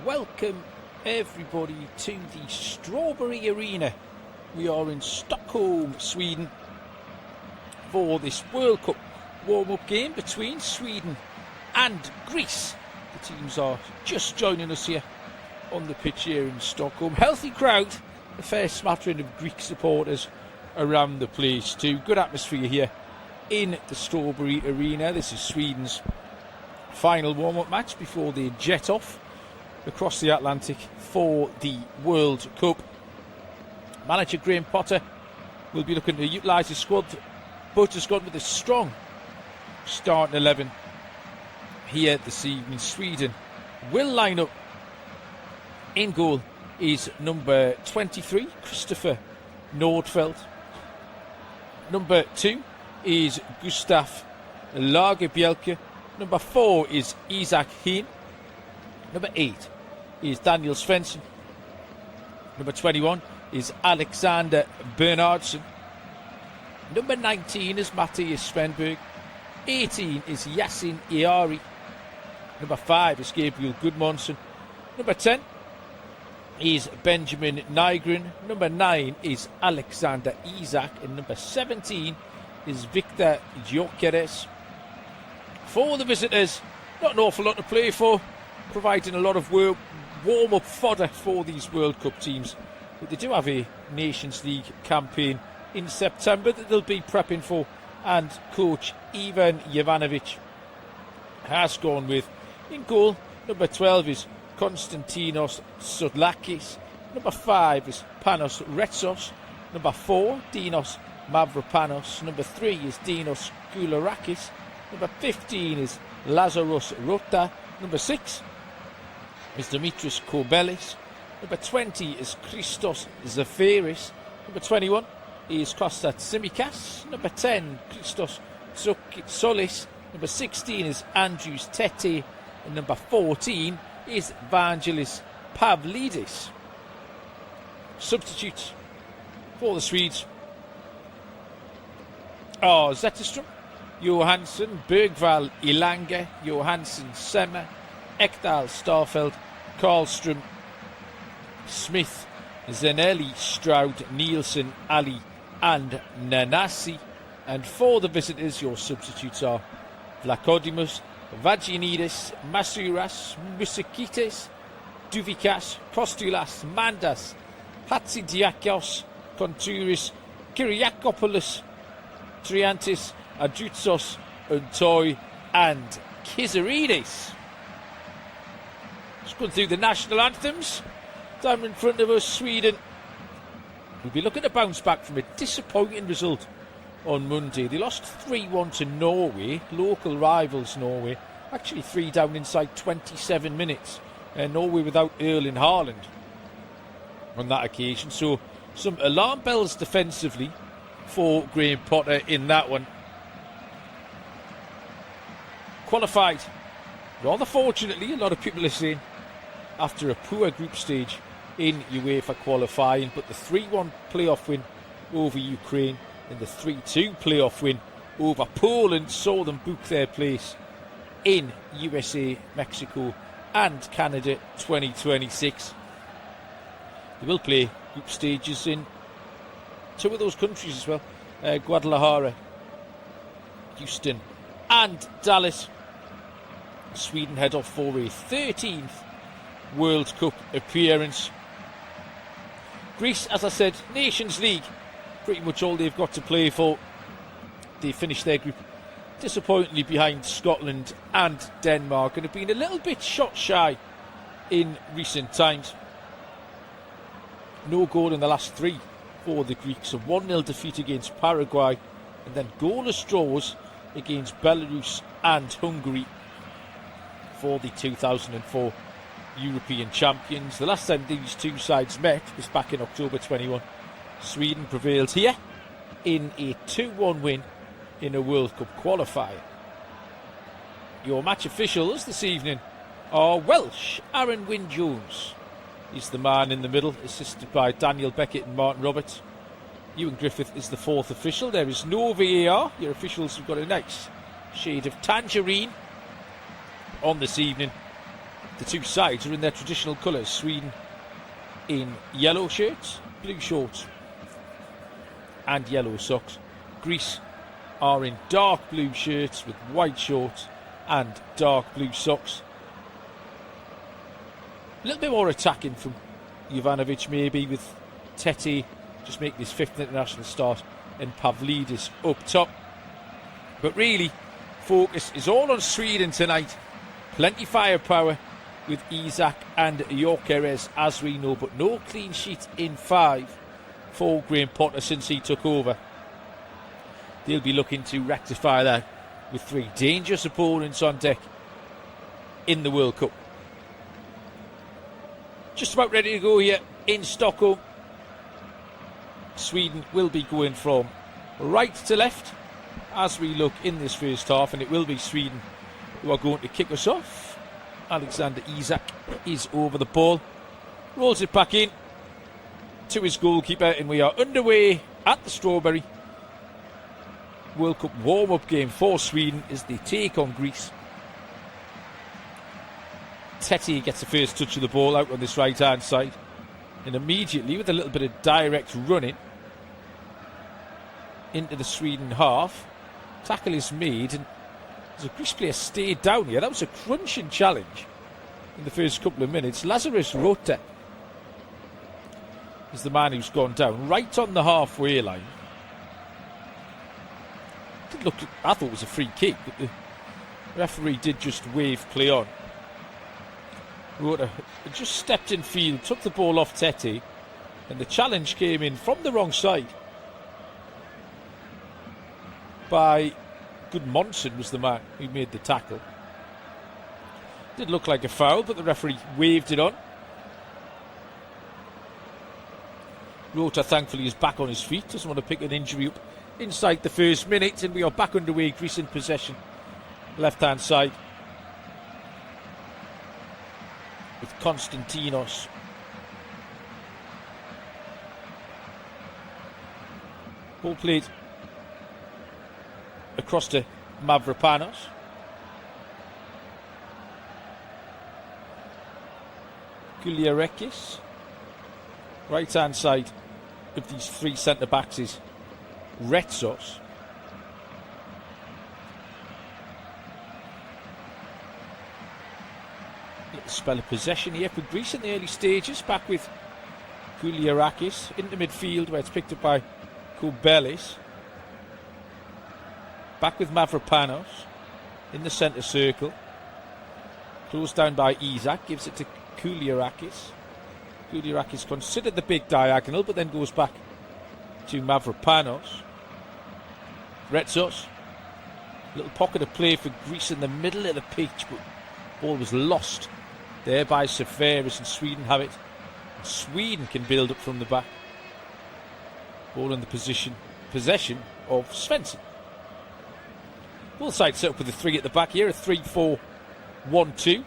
welcome everybody to the Strawberry Arena. We are in Stockholm, Sweden for this World Cup warm-up game between Sweden and Greece. The teams are just joining us here on the pitch here in Stockholm. Healthy crowd, a fair smattering of Greek supporters around the place too. Good atmosphere here in the Strawberry Arena. This is Sweden's final warm-up match before they jet off across the Atlantic for the World Cup. Manager Graham Potter will be looking to utilise his squad, but has gone with a strong starting 11 here this evening. Sweden will line up. In goal is number 23, Christopher Nordfeldt. Number 2 is Gustav Lagerbielke. Number 4 is Isaac Hien. Number 8 is Daniel Svensson. Number 21 is Alexander Bernhardsson. Number 19 is Matthias Svenberg. 18 is Yasin Iari. Number 5 is Gabriel Gudmundsson. Number 10 is Benjamin Nygren. Number 9 is Alexander Isak. And number 17 is Victor Gyökeres. For the visitors, not an awful lot to play for, providing a lot of warm-up fodder for these World Cup teams. But they do have a Nations League campaign in September that they'll be prepping for, and coach Ivan Jovanovic has gone with. In goal, number 12 is Konstantinos Soudlakis. Number 5 is Panos Retsos. Number 4, Dinos Mavropanos. Number 3 is Dinos Goulourakis. Number 15 is Lazaros Rota. Number 6 is Dimitris Korbelis. Number 20 is Christos Zafiris. Number 21 is Kostas Tsimikas. Number 10, Christos Solis. Number 16 is Andrews Tete. And number 14 is Vangelis Pavlidis. Substitutes for the Swedes are Zetterström, Johansson, Bergvall, Ilanga, Johansson, Semmer, Ekdal, Starfelt, Karlström, Smith, Zanelli, Stroud, Nielsen, Ali and Nanasi. And for the visitors, your substitutes are Vlachodimos, Vagianidis, Masouras, Mousakitis, Duvikas, Kostulas, Mandas, Hatzidiakos, Kontouris, Kyriakopoulos, Triantis, Adroutsos, Untoy and Kizaridis. Just going through the national anthems. Down in front of us, Sweden will be looking to bounce back from a disappointing result on Monday. They lost 3-1 to Norway, local rivals Norway. Actually 3 down inside 27 minutes. Norway without Erling Haaland on that occasion. So some alarm bells defensively for Graham Potter in that one. Qualified, rather fortunately, a lot of people are saying, after a poor group stage in UEFA qualifying, but the 3-1 playoff win over Ukraine and the 3-2 playoff win over Poland saw them book their place in USA, Mexico and Canada 2026. They will play group stages in 2 of those countries as well, Guadalajara, Houston and Dallas. Sweden head off for a 13th World Cup appearance. Greece, as I said, Nations League, pretty much all they've got to play for. They finished their group disappointingly behind Scotland and Denmark and have been a little bit shot shy in recent times. No goal in the last 3 for the Greeks. A 1-0 defeat against Paraguay and then goalless draws against Belarus and Hungary for the 2004 European champions. The last time these two sides met was back in October 21. Sweden prevailed here in a 2-1 win in a World Cup qualifier. Your match officials this evening are Welsh. Aaron Wynne-Jones is the man in the middle, assisted by Daniel Beckett and Martin Roberts. Ewan Griffith is the 4th official. There is no VAR. Your officials have got a nice shade of tangerine on this evening. The two sides are in their traditional colours. Sweden in yellow shirts, blue shorts and yellow socks. Greece are in dark blue shirts with white shorts and dark blue socks. A little bit more attacking from Jovanovic maybe, with Tete just making his 5th international start and Pavlidis up top. But really, focus is all on Sweden tonight. Plenty firepower with Isak and Gyökeres, as we know, but no clean sheet in 5 for Graham Potter since he took over. They'll be looking to rectify that with 3 dangerous opponents on deck in the World Cup. Just about ready to go here in Stockholm. Sweden will be going from right to left as we look in this first half, and it will be Sweden who are going to kick us off. Alexander Isak is over the ball, rolls it back in to his goalkeeper, and we are underway at the Strawberry. World Cup warm-up game for Sweden as they take on Greece. Tete gets the first touch of the ball out on this right-hand side, and immediately with a little bit of direct running into the Sweden half, tackle is made, and as a Greece player stayed down here. That was a crunching challenge in the first couple of minutes. Lazarus Rota is the man who's gone down right on the halfway line. I thought it was a free kick, but the referee did just wave play on. Rota just stepped in field, took the ball off Tete, and the challenge came in from the wrong side by Gudmundsson, was the man who made the tackle. Did look like a foul, but the referee waved it on. Rota thankfully is back on his feet, doesn't want to pick an injury up inside the first minute, and we are back underway. Greece in possession, left hand side, with Konstantinos. Ball played across to Mavropanos. Guliarekis. Right hand side of these 3 centre backs is Retsos. Little spell of possession here for Greece in the early stages. Back with Guliarekis into midfield, where it's picked up by Koubelis. Back with Mavropanos in the centre circle. Closed down by Isak, gives it to Guliarekis. Guliarekis considered the big diagonal, but then goes back to Mavropanos. Retsos. Little pocket of play for Greece in the middle of the pitch, but ball was lost there by Seferis, and Sweden have it. And Sweden can build up from the back. Ball in the possession of Svensson. Both sides set up with a 3 at the back here, a 3-4-1-2.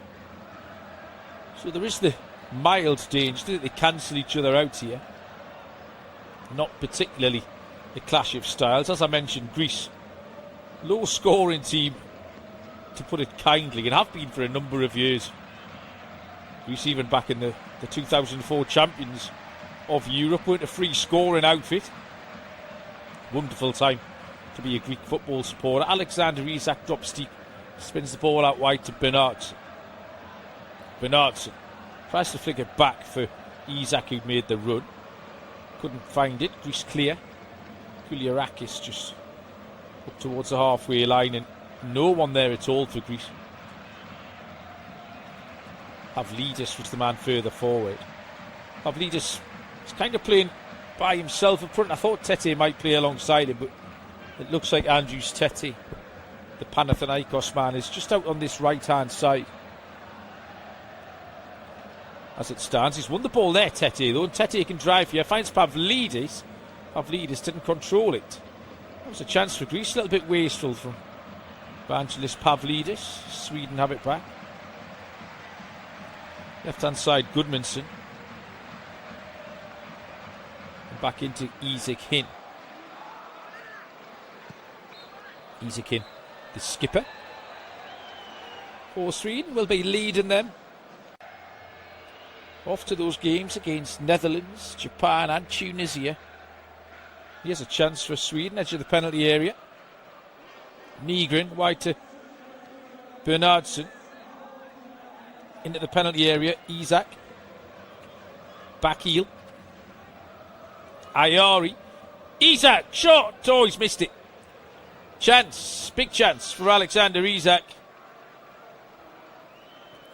So there is the mild danger that they cancel each other out here. Not particularly a clash of styles. As I mentioned, Greece, low scoring team, to put it kindly, and have been for a number of years. Greece, even back in the 2004 champions of Europe, weren't a free scoring outfit. Wonderful time to be a Greek football supporter. Alexander Isak drops deep, spins the ball out wide to Bernardsson. Bernardsson tries to flick it back for Isak, who made the run. Couldn't find it. Greece clear. Guliarekis just up towards the halfway line, and no one there at all for Greece. Pavlidis was the man further forward. Pavlidis is kind of playing by himself up front. I thought Tete might play alongside him, but it looks like Andrius Tete, the Panathinaikos man, is just out on this right hand side. As it stands, he's won the ball there, Tete, though, and Tete can drive here, finds Pavlidis. Pavlidis didn't control it. That was a chance for Greece, a little bit wasteful from Evangelos Pavlidis. Sweden have it back. Left hand side, Gudmundsson. And back into Isak Hin. Isak Hin, the skipper for Sweden, will be leading them off to those games against Netherlands, Japan and Tunisia. Here's a chance for Sweden, edge of the penalty area. Nygren wide to Bernardsson. Into the penalty area, Isak. Back heel. Ayari. Isak, shot! Oh, he's missed it. Chance, big chance for Alexander Isak.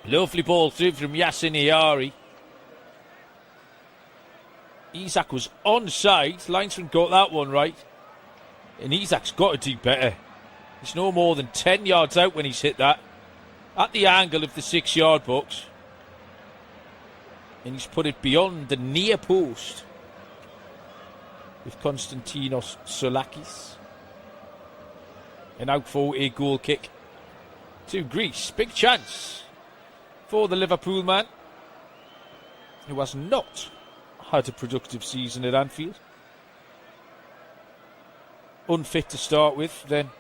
Lovely ball through from Yasin Ayari. Isak was onside. Linesman got that one right. And Isak's got to do better. He's no more than 10 yards out when he's hit that. At the angle of the 6-yard box. And he's put it beyond the near post. With Konstantinos Solakis. And out for a goal kick to Greece. Big chance for the Liverpool man, who has not had a productive season at Anfield. Unfit to start with, then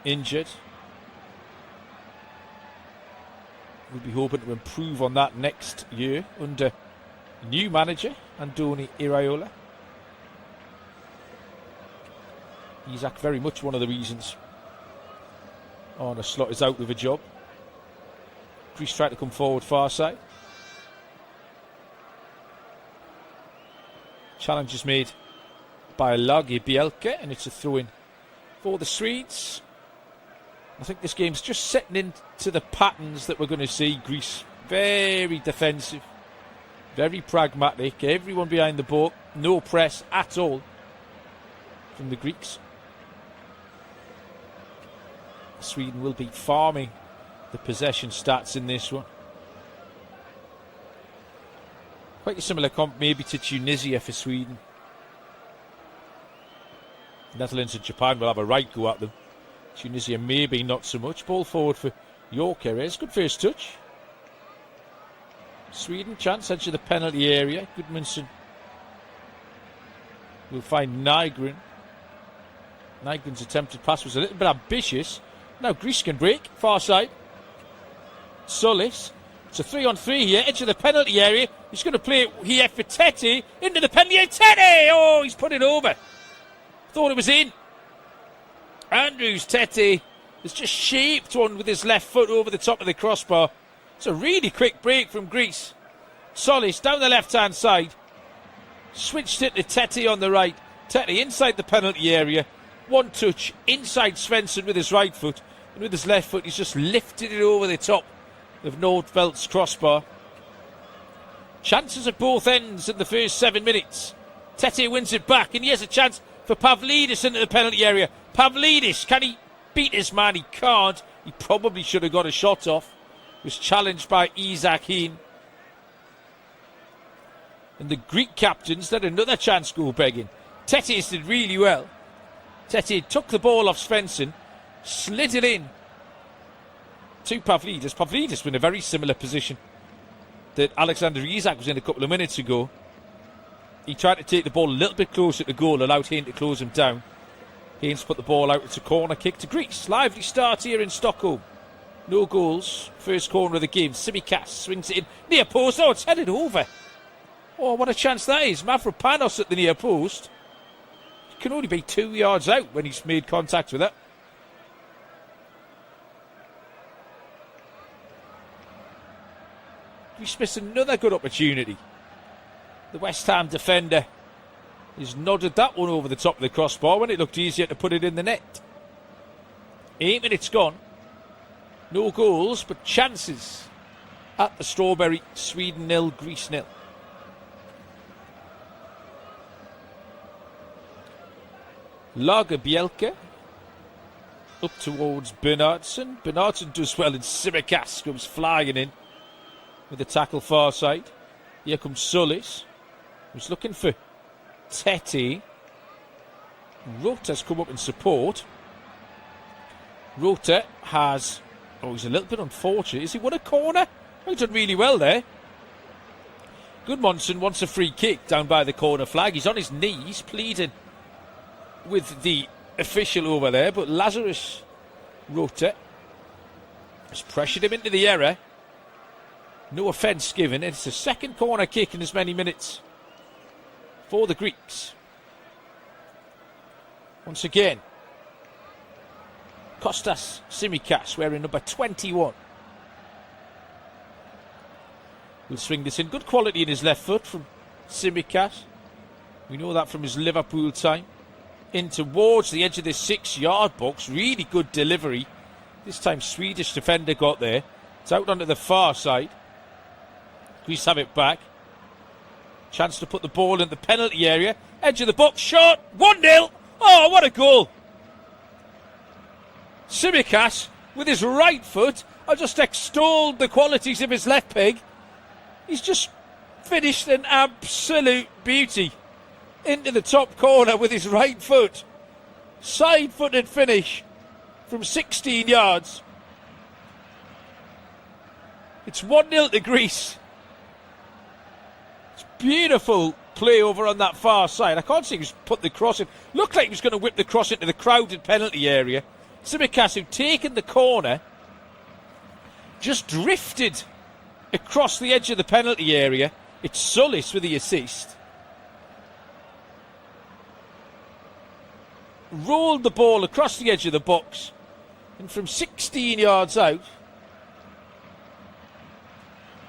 injured. We'll be hoping to improve on that next year under new manager Andoni Iraola. Isak very much one of the reasons Arne Slot is out with a job. Greece trying to come forward far side. Challenge is made by Lagi Bielke, and it's a throw-in for the Swedes. I think this game's just setting into the patterns that we're going to see. Greece very defensive, very pragmatic, everyone behind the ball, no press at all from the Greeks. Sweden will be farming the possession stats in this one. Quite a similar comp maybe to Tunisia for Sweden. Netherlands and Japan will have a right go at them. Tunisia maybe not so much. Ball forward for York Herrez. Good first touch. Sweden chance edge of the penalty area. Gudmundsson will find Nygren. Nygren's attempted pass was a little bit ambitious. Now Greece can break. Far side. Solis. It's a 3-on-3 here. Edge of the penalty area. He's going to play it here for Tete. Into the penalty area. Tete! Oh, he's put it over. Thought it was in. Andrews Tete has just shaped one with his left foot over the top of the crossbar. It's a really quick break from Greece. Solis down the left-hand side. Switched it to Tete on the right. Tete inside the penalty area. One touch inside Svensson with his right foot. And with his left foot, he's just lifted it over the top of Nordfeldt's crossbar. Chances at both ends in the first 7 minutes. Tete wins it back, and he has a chance for Pavlidis into the penalty area. Pavlidis, can he beat this man? He can't. He probably should have got a shot off. Was challenged by Isak Hien. And the Greek captains let another chance go begging. Tete did really well. Tete took the ball off Svensson, slid it in to Pavlidis. Pavlidis was in a very similar position that Alexander Isak was in a couple of minutes ago. He tried to take the ball a little bit closer to goal, allowed Hien to close him down. Hien's put the ball out. It's a corner kick to Greece. Lively start here in Stockholm. No goals. First corner of the game. Tsimikas swings it in. Near post. Oh, it's headed over. Oh, what a chance that is. Mavropanos at the near post. He can only be 2 yards out when he's made contact with it. Greece missed another good opportunity. The West Ham defender has nodded that one over the top of the crossbar when it looked easier to put it in the net. 8 minutes gone. No goals, but chances at the Strawberry. Sweden 0, Greece 0. Lager Bielke up towards Bernardsson. Bernardsson does well, and Tsimikas comes flying in with the tackle far side. Here comes Solis, who's looking for Tete. Rota's come up in support. Rota has... Oh, he's a little bit unfortunate. Has he won a corner? Oh, he's done really well there. Gudmundsson wants a free kick down by the corner flag. He's on his knees, pleading with the official over there, but Lazarus Rota has pressured him into the error. No offence given. It's the second corner kick in as many minutes for the Greeks. Once again, Kostas Tsimikas wearing number 21. Will swing this in. Good quality in his left foot from Tsimikas. We know that from his Liverpool time. In towards the edge of the 6-yard box. Really good delivery. This time Swedish defender got there. It's out onto the far side. Greece have it back. Chance to put the ball in the penalty area. Edge of the box. Shot. 1-0. Oh, what a goal. Tsimikas with his right foot. I just extolled the qualities of his left peg. He's just finished an absolute beauty. Into the top corner with his right foot. Side-footed finish from 16 yards. It's 1-0 to Greece. It's beautiful play over on that far side. I can't see who's put the cross in. Looked like he was going to whip the cross into the crowded penalty area. Tsimikas, who'd taken the corner, just drifted across the edge of the penalty area. It's Solis with the assist. Rolled the ball across the edge of the box, and from 16 yards out,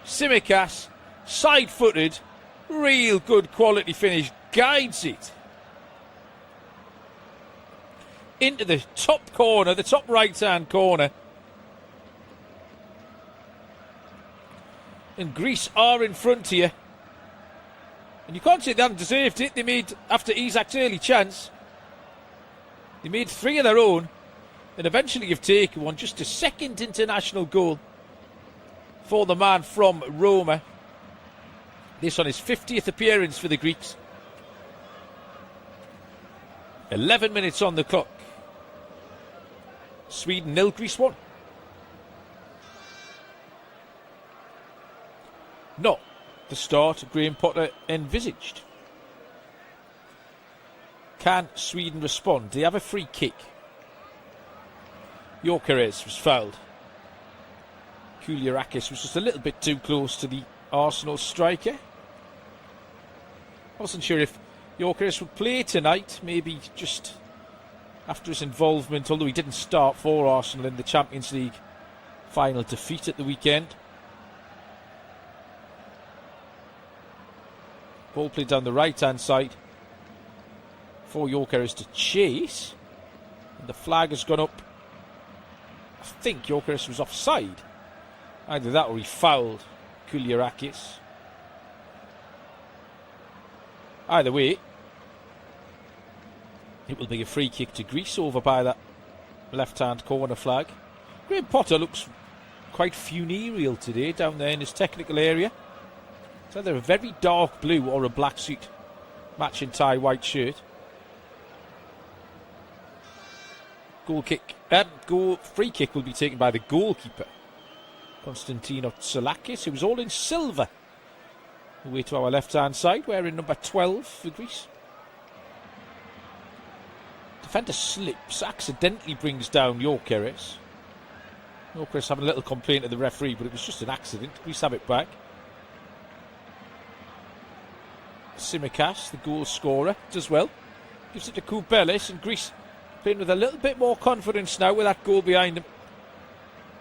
Tsimikas, side-footed, real good quality finish, guides it into the top corner, the top right-hand corner. And Greece are in front here. And you can't say they hadn't deserved it. They made, after Isak's early chance, they made 3 of their own, and eventually have taken one. Just a second international goal for the man from Roma. This on his 50th appearance for the Greeks. 11 minutes on the clock. Sweden 0, Greece 1. Not the start Graham Potter envisaged. Can Sweden respond? They have a free kick. Gyökeres was fouled. Kulyarakis was just a little bit too close to the Arsenal striker. Wasn't sure if Gyökeres would play tonight. Maybe just after his involvement, although he didn't start for Arsenal in the Champions League final defeat at the weekend. Ball played down the right-hand side for Gyökeres to chase. And the flag has gone up. I think Gyökeres was offside. Either that or he fouled Kulyarakis. Either way, it will be a free kick to Greece over by that left-hand corner flag. Graham Potter looks quite funereal today down there in his technical area. It's either a very dark blue or a black suit, matching tie white shirt. Free kick will be taken by the goalkeeper, Konstantinos Tsalakis, who was all in silver. Away to our left-hand side, wearing number 12 for Greece. Defender slips, accidentally brings down Gyökeres. Gyökeres having a little complaint to the referee, but it was just an accident. Greece have it back. Tsimikas, the goal scorer, does well. Gives it to Koubelis, and Greece playing with a little bit more confidence now with that goal behind him.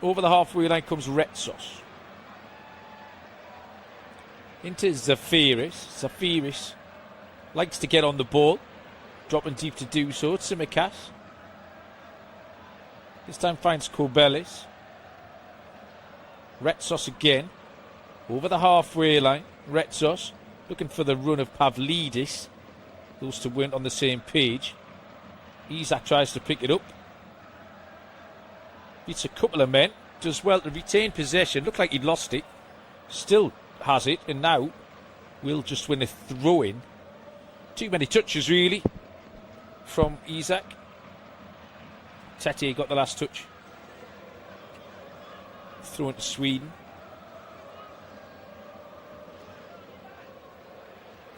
Over the halfway line comes Retsos. Into Zafiris. Zafiris likes to get on the ball. Dropping deep to do so. Tsimikas. This time finds Koubelis. Retsos again. Over the halfway line. Retsos looking for the run of Pavlidis. Those two weren't on the same page. Isak tries to pick it up. Beats a couple of men. Does well to retain possession. Looked like he'd lost it. Still has it. And now will just win a throw-in. Too many touches, really, from Isak. Tete got the last touch. Throw into Sweden.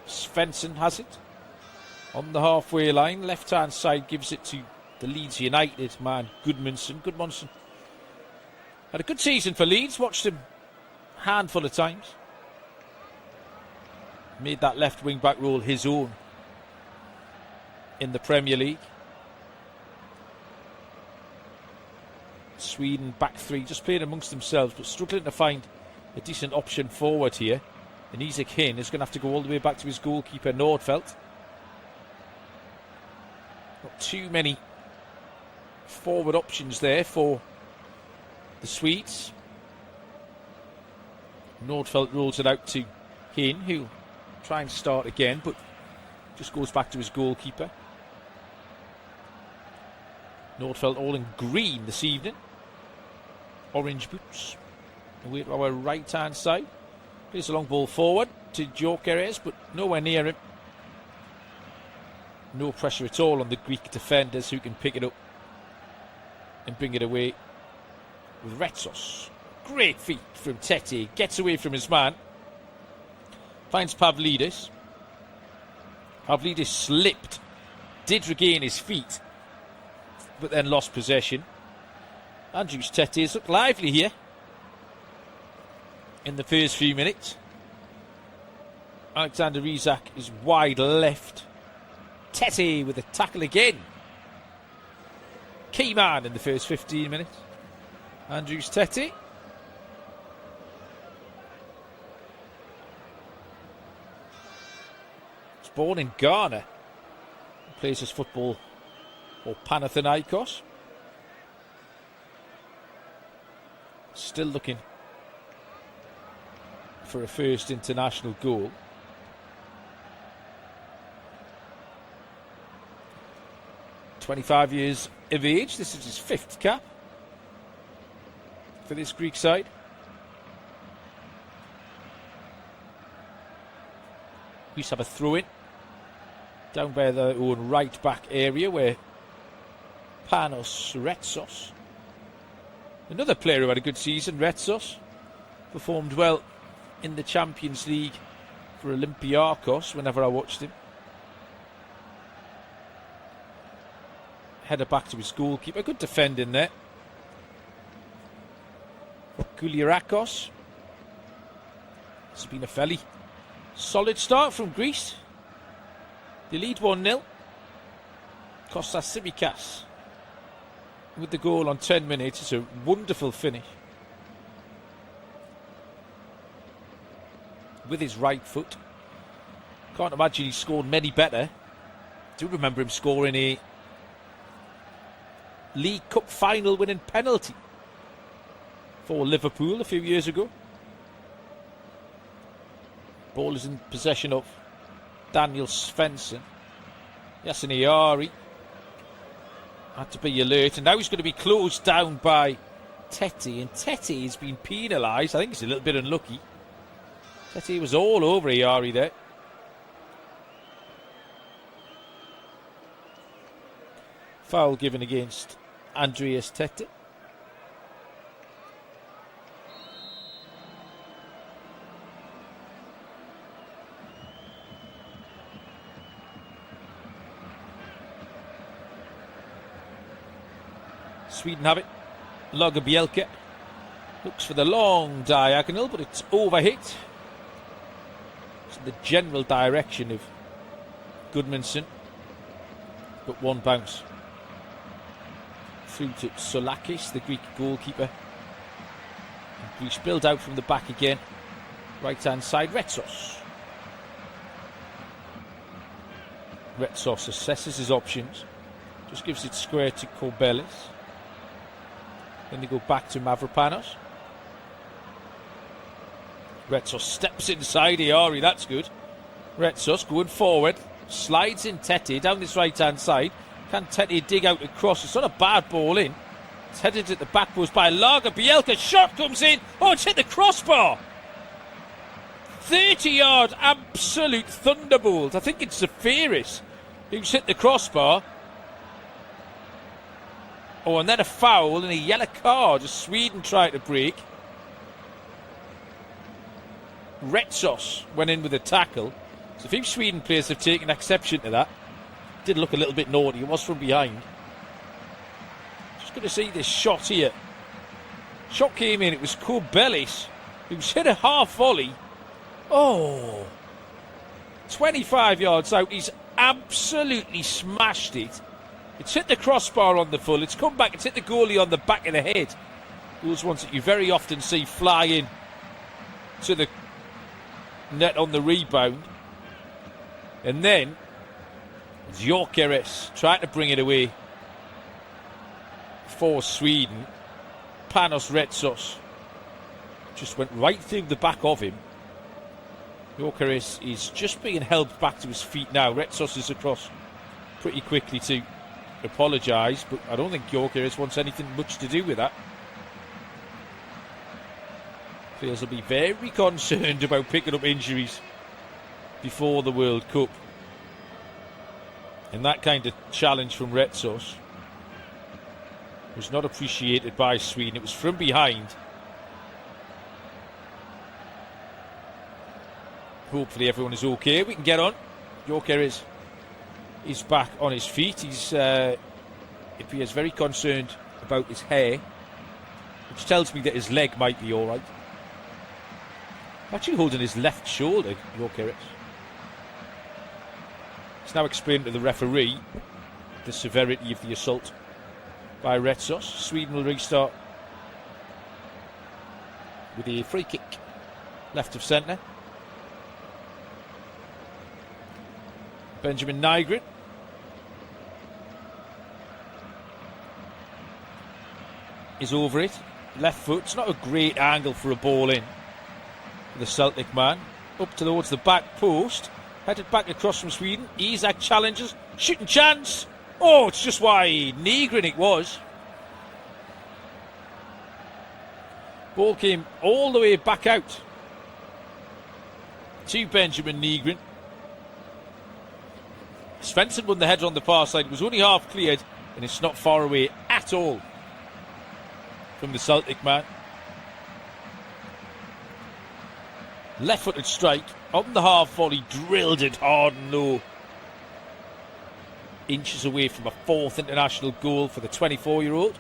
Svensson has it. On the halfway line, left-hand side gives it to the Leeds United man, Gudmundsson. Gudmundsson had a good season for Leeds. Watched him handful of times. Made that left wing back role his own in the Premier League. Sweden back three, just playing amongst themselves, but struggling to find a decent option forward here. And Isak Hinn is going to have to go all the way back to his goalkeeper, Nordfeldt. Not too many forward options there for the Swedes. Nordfeldt rolls it out to Hinn, who'll try and start again, but just goes back to his goalkeeper. Nordfeldt all in green this evening. Orange boots. Away to our right hand side. Plays a long ball forward to Gyökeres, but nowhere near him. No pressure at all on the Greek defenders, who can pick it up and bring it away with Retsos. Great feet from Tete. Gets away from his man. Finds Pavlidis. Pavlidis slipped. Did regain his feet, but then lost possession. Andrius Tete's looked lively here in the first few minutes. Alexander Isak is wide left. Tete with a tackle again. Key man in the first 15 minutes. Andrius Tete. He's born in Ghana. Plays his football for Panathinaikos. Still looking for a first international goal. "25 years of age. This is his 5th cap for this Greek side. We used to have a throw-in down by their own right back area where Panos Retsos, another player who had a good season, Retsos, performed well in the Champions League for Olympiacos whenever I watched him. Header back to his goalkeeper. Good defending there. Goulirakos. It's been a fairly solid start from Greece. They lead 1-0. Kostas Tsimikas with the goal on 10 minutes. It's a wonderful finish. With his right foot. Can't imagine he scored many better. I do remember him scoring a League Cup final winning penalty for Liverpool a few years ago. Ball is in possession of Daniel Svensson. Yasin Ayari had to be alert, and now he's going to be closed down by Tete, and Tete has been penalised. I think he's a little bit unlucky. Tete was all over Ayari there. Foul given against Andrius Tete. Sweden have it. Lagerbielke looks for the long diagonal, but it's overhit. It's in the general direction of Gudmundsson, but one bounce through to Solakis, the Greek goalkeeper. And Greece build out from the back again. Right hand side, Retsos. Retsos assesses his options, just gives it square to Korbelis. Then they go back to Mavropanos. Retsos steps inside Ayari, that's good. Retsos going forward, slides in Tete down this right hand side. Can Tete dig out a cross? It's not a bad ball in. It's headed at the back post by Lagerbielke. Shot comes in. Oh, it's hit the crossbar. 30-yard absolute thunderbolt. I think it's Zafiris who's hit the crossbar. Oh, and then a foul and a yellow card as Sweden tried to break. Retsos went in with a tackle. So a few Sweden players have taken exception to that. Did look a little bit naughty. It was from behind. Just going to see this shot here. Shot came in. It was Korbelis who's hit a half volley. Oh, 25 yards out. He's absolutely smashed it. It's hit the crossbar on the full. It's come back. It's hit the goalie on the back of the head. Those ones that you very often see fly in to the net on the rebound. And then Gyökeres trying to bring it away for Sweden. Panos Retsos just went right through the back of him. Gyökeres is just being held back to his feet now. Retsos is across pretty quickly to apologise, but I don't think Gyökeres wants anything much to do with that. Players will be very concerned about picking up injuries before the World Cup. And that kind of challenge from Retsos was not appreciated by Sweden. It was from behind. Hopefully everyone is okay. We can get on. Gyökeres is back on his feet. He appears very concerned about his hair, which tells me that his leg might be all right. Actually holding his left shoulder, Gyökeres. He's now explained to the referee the severity of the assault by Retsos. Sweden will restart with a free kick left of centre. Benjamin Nygren is over it. Left foot. It's not a great angle for a ball in. The Celtic man. Up towards the back post. Headed back across from Sweden. Isak challenges. Shooting chance. Oh, it's just wide. Nygren it was. Ball came all the way back out to Benjamin Nygren. Svensson won the header on the far side. It was only half cleared, and it's not far away at all from the Celtic man. Left-footed strike on the half volley, drilled it hard and low. Inches away from a fourth international goal for the 24-year-old.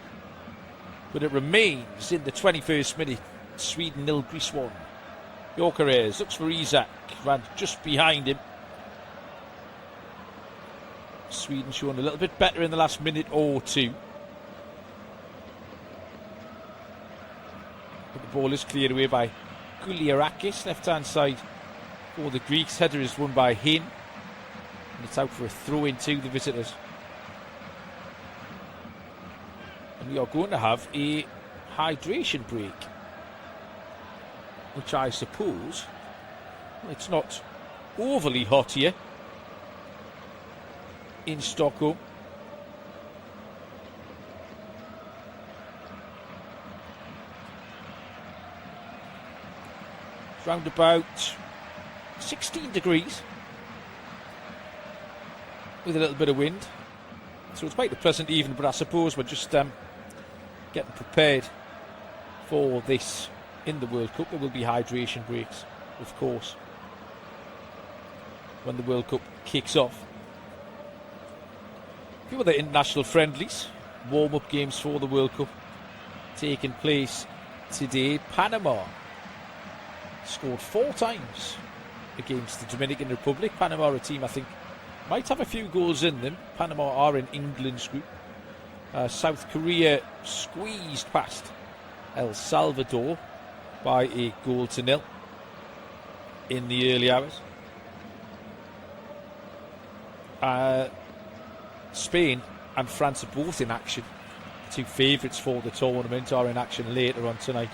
But it remains in the 21st minute. Sweden 0, Greece 1. Gyökeres looks for Isak, ran just behind him. Sweden showing a little bit better in the last minute or two. But the ball is cleared away by Gouliarakis, left-hand side for the Greeks. Header is won by Hin. And it's out for a throw-in to the visitors. And we are going to have a hydration break, which I suppose, well, it's not overly hot here in Stockholm. It's round about 16 degrees with a little bit of wind, so it's quite a pleasant evening. But I suppose we're just getting prepared for this in the World Cup. There will be hydration breaks, of course, when the World Cup kicks off. A few other international friendlies, warm-up games for the World Cup taking place today. Panama scored 4 times against the Dominican Republic. Panama are a team I think might have a few goals in them. Panama are in England's group. South Korea squeezed past El Salvador by a 0-0 in the early hours. Spain and France are both in action. The two favourites for the tournament are in action later on tonight.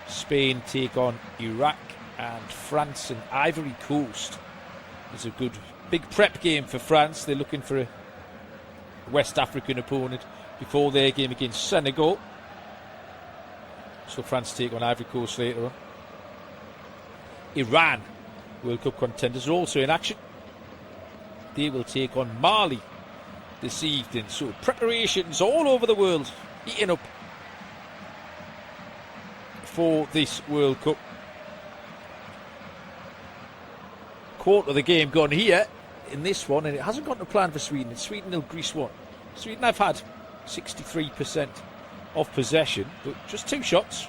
Spain take on Iraq, and France and Ivory Coast. It's a good big prep game for France. They're looking for a West African opponent before their game against Senegal. So France take on Ivory Coast later on. Iran, World Cup contenders, are also in action. They will take on Mali this evening. So preparations all over the world heating up for this World Cup. Quarter of the game gone here in this one, and it hasn't gone to plan for Sweden. It's Sweden 0, Greece 1. Sweden have had 63% of possession, but just 2 shots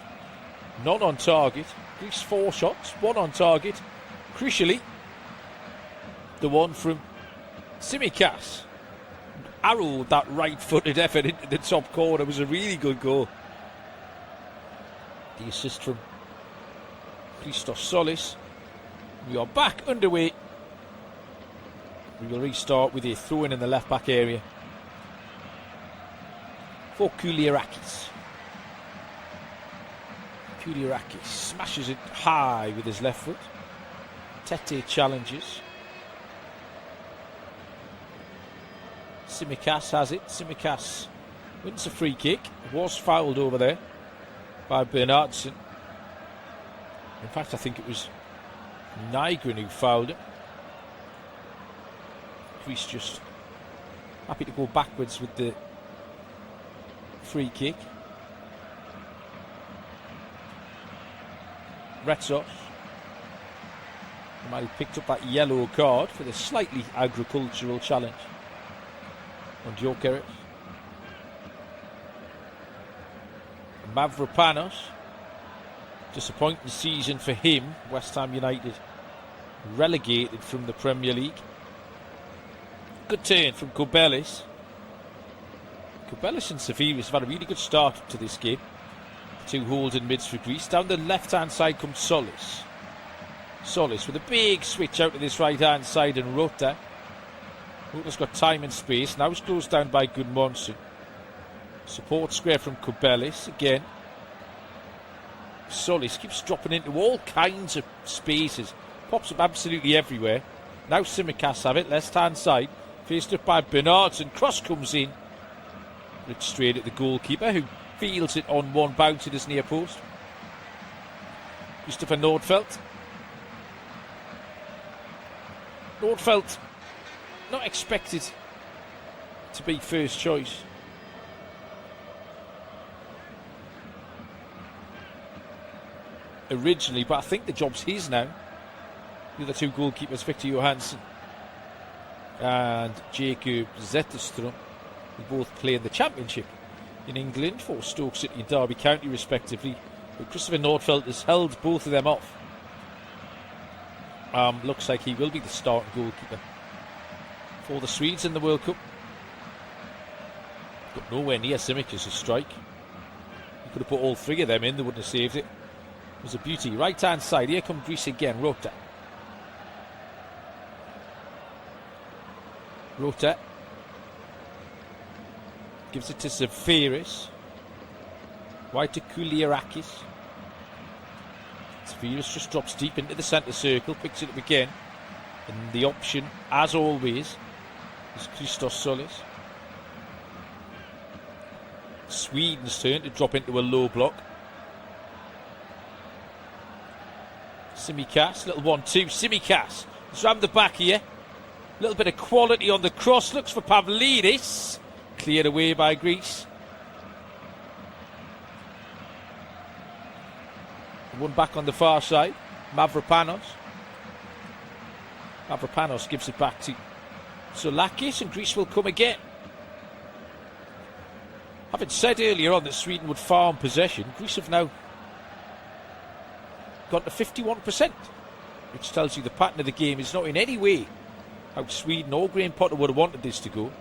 none on target. Greece 4 shots, 1 on target. Crucially, the one from Tsimikas arrowed that right-footed effort into the top corner. It was a really good goal. The assist from Christos Solis. We are back underway. We will restart with a throw-in the left-back area for Kouliarakis. Kouliarakis smashes it high with his left foot. Tete challenges. Tsimikas has it. Tsimikas wins a free kick. Was fouled over there by Bernardsson. In fact, I think it was Nygren who fouled him. Greece just happy to go backwards with the free kick. Retsos might have picked up that yellow card for the slightly agricultural challenge on Gyökeres. Mavropanos, disappointing season for him. West Ham United relegated from the Premier League. Good turn from Kobelis. Kobelis and Safiris have had a really good start to this game. 2 holding mids for Greece. Down the left-hand side comes Solis. Solis with a big switch out to this right-hand side, and Rota. Rota's got time and space. Now it's closed down by Gudmundsson. Support square from Kobelis again. Solis keeps dropping into all kinds of spaces. Pops up absolutely everywhere. Now Tsimikas have it, left-hand side. Faced up by Bernardsson. Cross comes in. It's straight at the goalkeeper, who fields it on one bounce at his near post. Christopher Nordfeldt. Nordfeldt not expected to be first choice. Originally, but I think the job's his now. The other 2 goalkeepers, Victor Johansson and Jacob Zetterström, who both play in the Championship in England for Stoke City and Derby County respectively. But Christopher Nordfeldt has held both of them off. Looks like he will be the starting goalkeeper for the Swedes in the World Cup. Got nowhere near Tsimikas' strike. He could have put all 3 of them in, they wouldn't have saved it. It was a beauty. Right hand side, here comes Greece again. Rota. Gives it to Zafiris. Wide to Kouliarakis. Zafiris just drops deep into the centre circle, picks it up again. And the option, as always, is Christos Solis. Sweden's turn to drop into a low block. Tsimikas, little 1-2. Tsimikas, it's round the back here. A little bit of quality on the cross. Looks for Pavlidis. Cleared away by Greece. One back on the far side. Mavropanos. Mavropanos gives it back to Soulakis, and Greece will come again. Having said earlier on that Sweden would farm possession, Greece have now got to 51%, which tells you the pattern of the game is not in any way how Sweden or Graham Potter would have wanted this to go.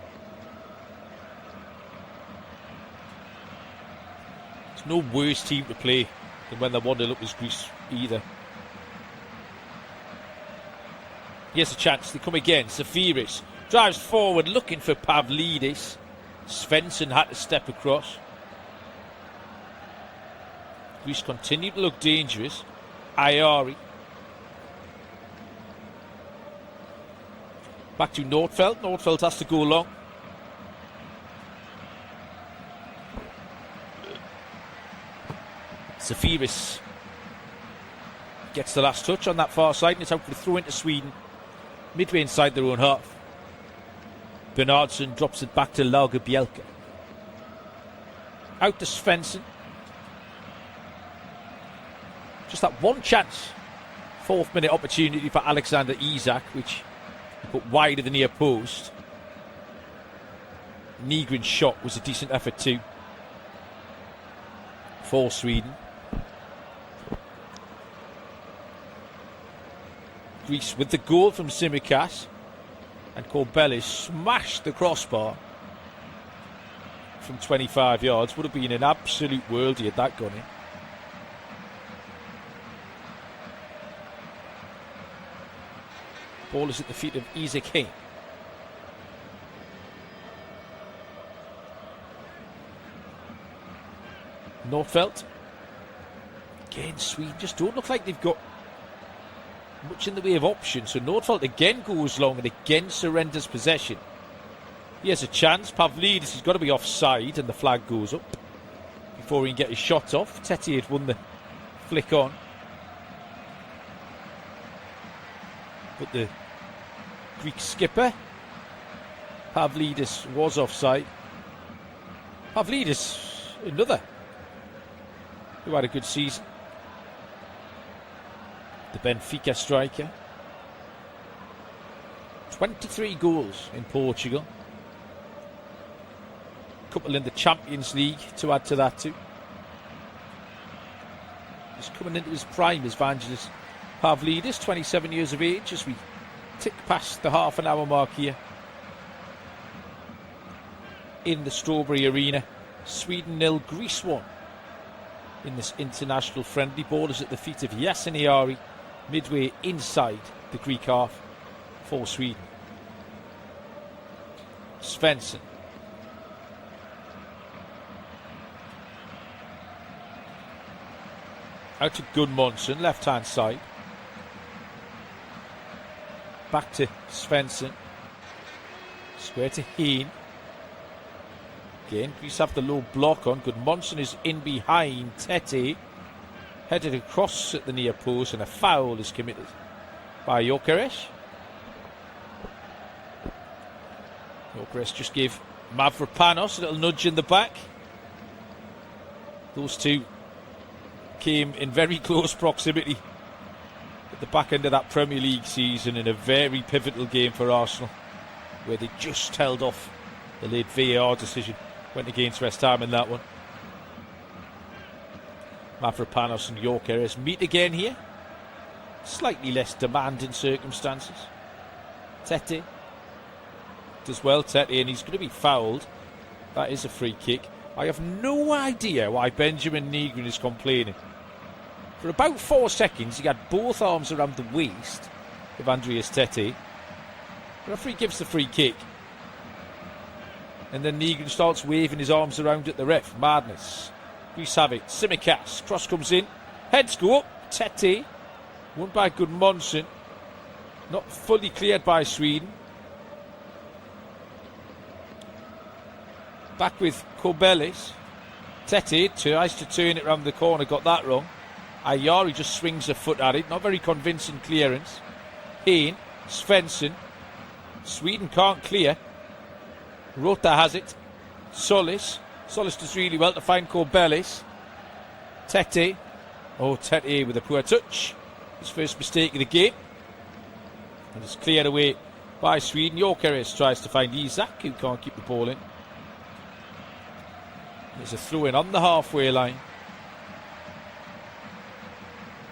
There's no worse team to play than when they're 1-0 up as Greece either. Here's a chance, they come again. Zafiris drives forward looking for Pavlidis. Svensson had to step across. Greece continue to look dangerous. Ayari. Back to Nordfeldt. Nordfeldt has to go long. Zafiris gets the last touch on that far side, and it's out for the throw into Sweden. Midway inside their own half. Bernardsson drops it back to Lagerbielke. Out to Svensson. Just that one chance. 4th minute opportunity for Alexander Isak, which he put wide of the near post. Nygren's shot was a decent effort too for Sweden. Greece with the goal from Tsimikas. And Corbelis smashed the crossbar from 25 yards. Would have been an absolute worldie had that gone in. Ball is at the feet of Isaac Hay. Nordfeldt. Again, Sweden just don't look like they've got much in the way of options. So Nordfeldt again goes long and again surrenders possession. He has a chance. Pavlidis has got to be offside and the flag goes up before he can get his shot off. Tete had won the flick on. But the Greek skipper, Pavlidis, was offside. Pavlidis, another who had a good season. The Benfica striker. 23 goals in Portugal. A couple in the Champions League to add to that too. He's coming into his prime as Vangelis Pavlidis, 27 years of age, as we tick past the half an hour mark here in the Strawberry Arena. Sweden 0, Greece 1 in this international friendly. Ball is at the feet of Yasin midway inside the Greek half for Sweden. Svensson. Out to Gudmundsson, left hand side. Back to Svensson. Square to Heen. Again, Greece have the low block on. Gudmundsson is in behind Tete. Headed across at the near post, and a foul is committed by Gyökeres. Gyökeres just gave Mavropanos a little nudge in the back. Those two came in very close proximity at the back end of that Premier League season in a very pivotal game for Arsenal, where they just held off the late VAR decision. Went against West Ham in that one. Mavropanos and Gyökeres meet again here. Slightly less demanding circumstances. Tete does well, Tete, and he's going to be fouled. That is a free kick. I have no idea why Benjamin Nygren is complaining. For about 4 seconds, he had both arms around the waist of Andreas Tete. The referee gives the free kick. And then Nygren starts waving his arms around at the ref. Madness. Greece have it. Tsimikas. Cross comes in. Heads go up. Tete. Won by Gudmundsson. Not fully cleared by Sweden. Back with Corbelis. Tete tries to turn it round the corner. Got that wrong. Ayari just swings a foot at it. Not very convincing clearance. Heen. Svensson. Sweden can't clear. Rota has it. Solis. Solis does really well to find Corbelis. Tete. Oh, Tete with a poor touch. His first mistake of the game. And it's cleared away by Sweden. Gyökeres tries to find Isak, who can't keep the ball in. There's a throw in on the halfway line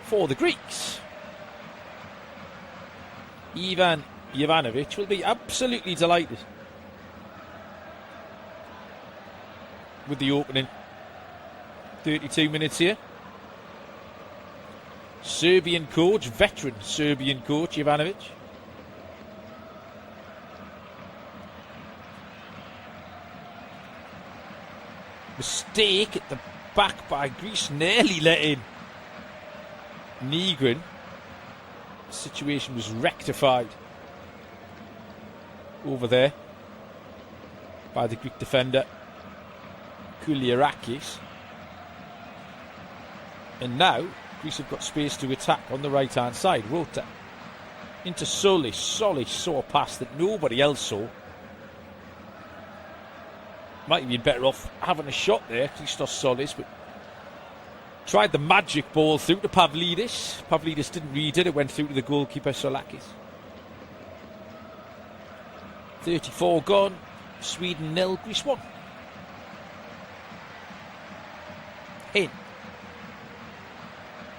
for the Greeks. Ivan Jovanovic will be absolutely delighted with the opening 32 minutes here. Serbian coach, veteran Serbian coach Jovanovic. Mistake at the back by Greece, nearly let in Nygren. The situation was rectified over there by the Greek defender Kouliarakis. And now Greece have got space to attack on the right hand side. Rota into Solis. Solis saw a pass that nobody else saw. Might have been better off having a shot there, Christos Solis, but tried the magic ball through to Pavlidis. Pavlidis didn't read it. It went through to the goalkeeper Solakis. 34 gone. Sweden 0, Greece 1. In.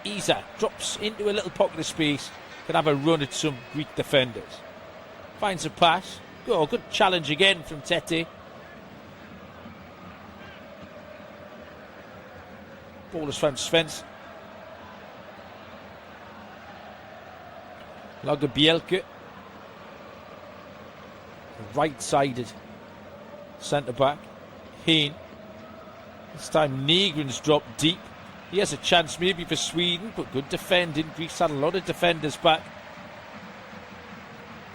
Isak drops into a little pocket of space can have a run at some Greek defenders. Finds a pass. Oh, good challenge again from Tete. Ball is from Svens. Lagerbielke. Right-sided centre-back. Hain. This time Nygren's dropped deep. He has a chance maybe for Sweden, but good defending. Greece had a lot of defenders back.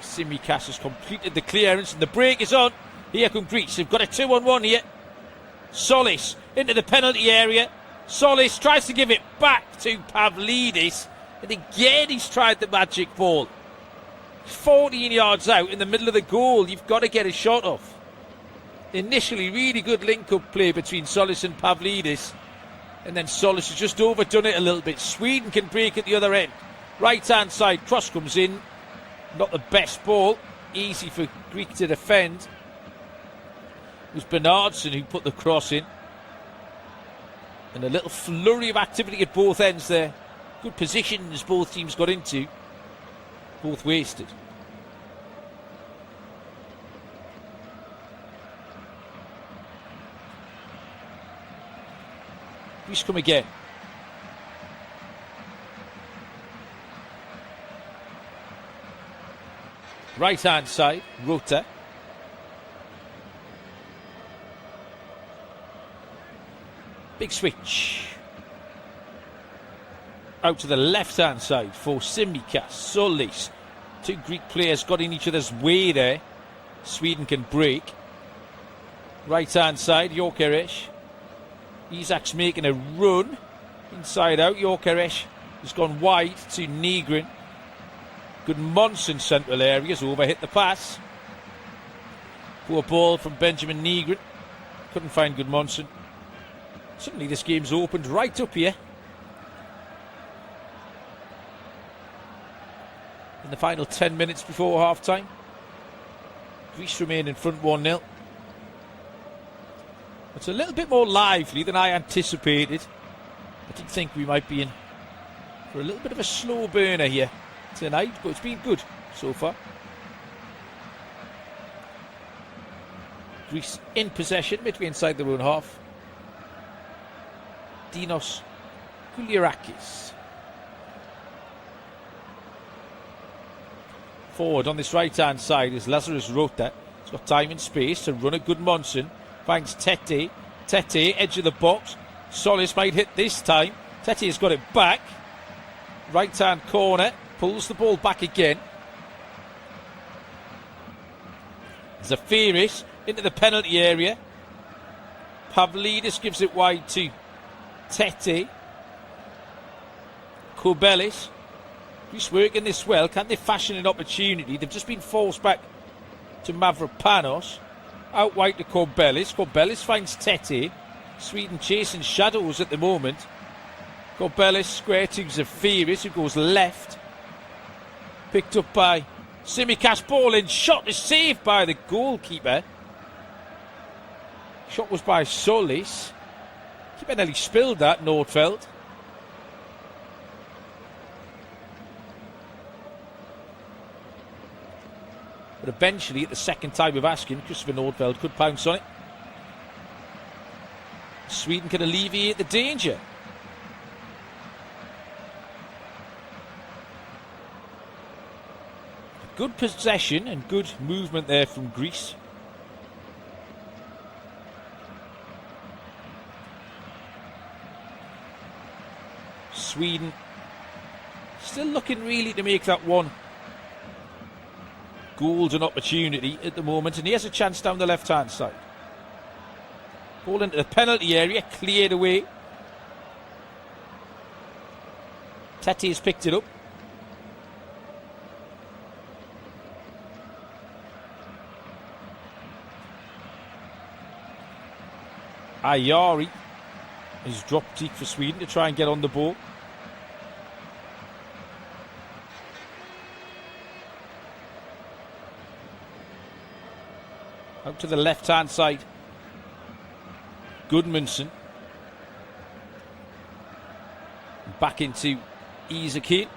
Tsimikas has completed the clearance and the break is on. Here come Greece. They've got a 2-on-1 here. Solis into the penalty area. Solis tries to give it back to Pavlidis. And again he's tried the magic ball. 14 yards out in the middle of the goal. You've got to get a shot off. Initially really good link-up play between Solis and Pavlidis. And then Solis has just overdone it a little bit. Sweden can break at the other end. Right-hand side, cross comes in. Not the best ball. Easy for Greek to defend. It was Bernardsson who put the cross in. And a little flurry of activity at both ends there. Good positions both teams got into. Both wasted. Greece come again. Right hand side, Rota. Big switch. Out to the left hand side for Tsimikas, Solis. Two Greek players got in each other's way there. Sweden can break. Right hand side, Gyökeres. Isak's making a run. Inside out, Gyökeres has gone wide to Nygren. Good Monson central areas, overhit the pass. Poor ball from Benjamin Nygren. Couldn't find good Monson. Suddenly this game's opened right up here. In the final 10 minutes before half time. Greece remain in front 1-0. It's a little bit more lively than I anticipated. I did think we might be in for a little bit of a slow burner here tonight, but it's been good so far. Greece in possession, midway inside their own half. Dinos Kouliarakis. Forward on this right hand side is Lazarus Rota. He's got time and space to run a good Monson. Finds Tete. Tete, edge of the box. Solis might hit this time. Tete has got it back. Right hand corner. Pulls the ball back again. Zafiris into the penalty area. Pavlidis gives it wide to Tete. Kobelis. He's working this well. Can they fashion an opportunity? They've just been forced back to Mavropanos. Out wide to Kobelis. Kobelis finds Tete. Sweden chasing shadows at the moment. Kobelis square to Zafiris, who goes left. Picked up by Tsimikas. Ball in. Shot is saved by the goalkeeper. Shot was by Solis. Keeper nearly spilled that, Nordfeldt. But eventually, at the second time of asking, Christopher Nordfeldt could pounce on it. Sweden can alleviate the danger. Good possession and good movement there from Greece. Sweden still looking really to make that one golden opportunity at the moment, and he has a chance down the left hand side. Ball into the penalty area, cleared away. Tete has picked it up. Ayari has dropped deep for Sweden to try and get on the ball. Out to the left hand side. Gudmundsson. Back into Isak.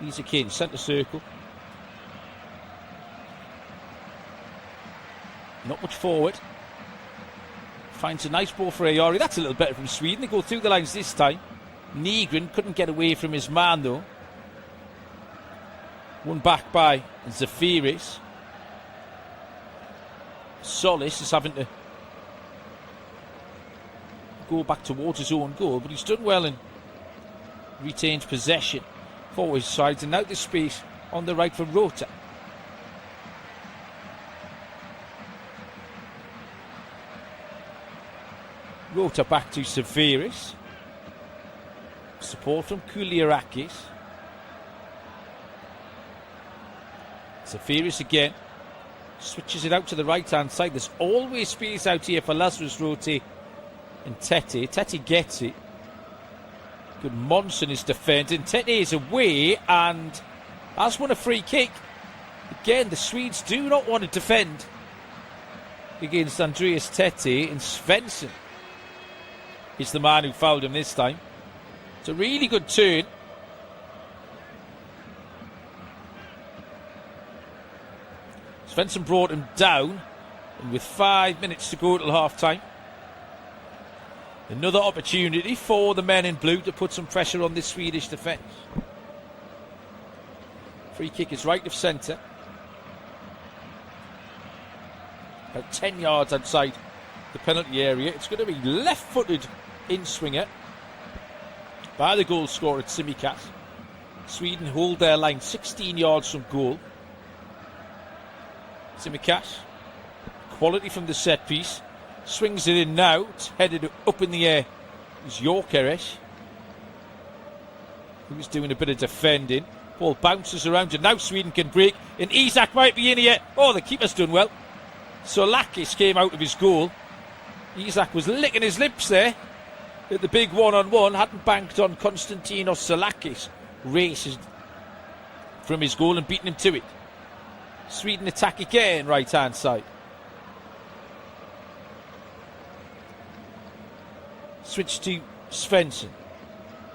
Isaac in, centre circle. Not much forward. Finds a nice ball for Ayari. That's a little better from Sweden. They go through the lines this time. Nygren couldn't get away from his man though. Won back by Zafiris. Solis is having to go back towards his own goal, but he's done well and retains possession for his sides. And now the space on the right for Rota. Rota back to Zafiris. Support from Kouliarakis. Zafiris again. Switches it out to the right-hand side. There's always space out here for Lazarus, Rote and Tete. Tete gets it. Good Monson is defending. Tete is away and has won a free kick. Again, the Swedes do not want to defend against Andreas Tete, and Svensson is the man who fouled him this time. It's a really good turn. Svensson brought him down, and with 5 minutes to go till half-time, another opportunity for the men in blue to put some pressure on this Swedish defence. Free kick is right of centre. About 10 yards outside the penalty area. It's going to be left-footed in-swinger by the goal scorer Tsimikas. Sweden hold their line 16 yards from goal. Tsimikas, quality from the set piece, swings it in now. It's headed up in the air. It's Jokeres, who's doing a bit of defending. Ball bounces around and now Sweden can break, and Isak might be in here. Oh, the keeper's done well. Solakis came out of his goal. Isak was licking his lips there at the big one-on-one. Hadn't banked on Konstantinos Solakis. Races from his goal and beaten him to it. Sweden attack again, right-hand side. Switch to Svensson.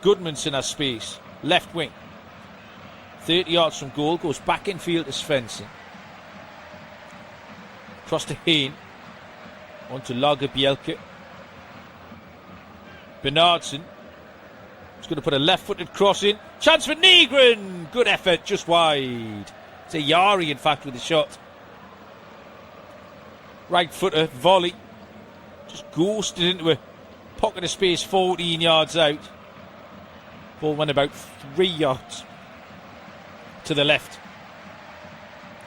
Goodmanson has space. Left wing. 30 yards from goal. Goes back in field to Svensson. Cross to Hain. On to Lagerbielke. Bernardsson. He's going to put a left-footed cross in. Chance for Nygren. Good effort, just wide. It's a Yari, in fact, with the shot. Right footer, volley. Just ghosted into a pocket of space 14 yards out. Ball went about 3 yards to the left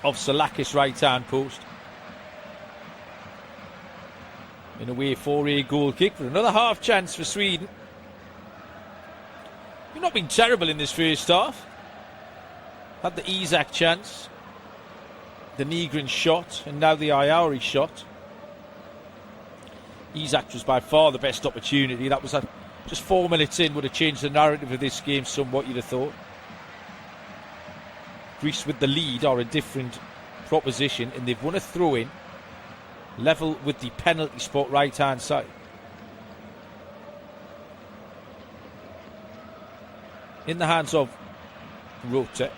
of Solakis' right-hand post. In a way for a goal kick, but another half chance for Sweden. We've not been terrible in this first half. Had the Isak chance, the Nygren shot, and now the Ayari shot. Isak was by far the best opportunity. That was just 4 minutes in, would have changed the narrative of this game somewhat, you'd have thought. Greece with the lead are a different proposition, and they've won a throw-in, level with the penalty spot right-hand side. In the hands of Rota.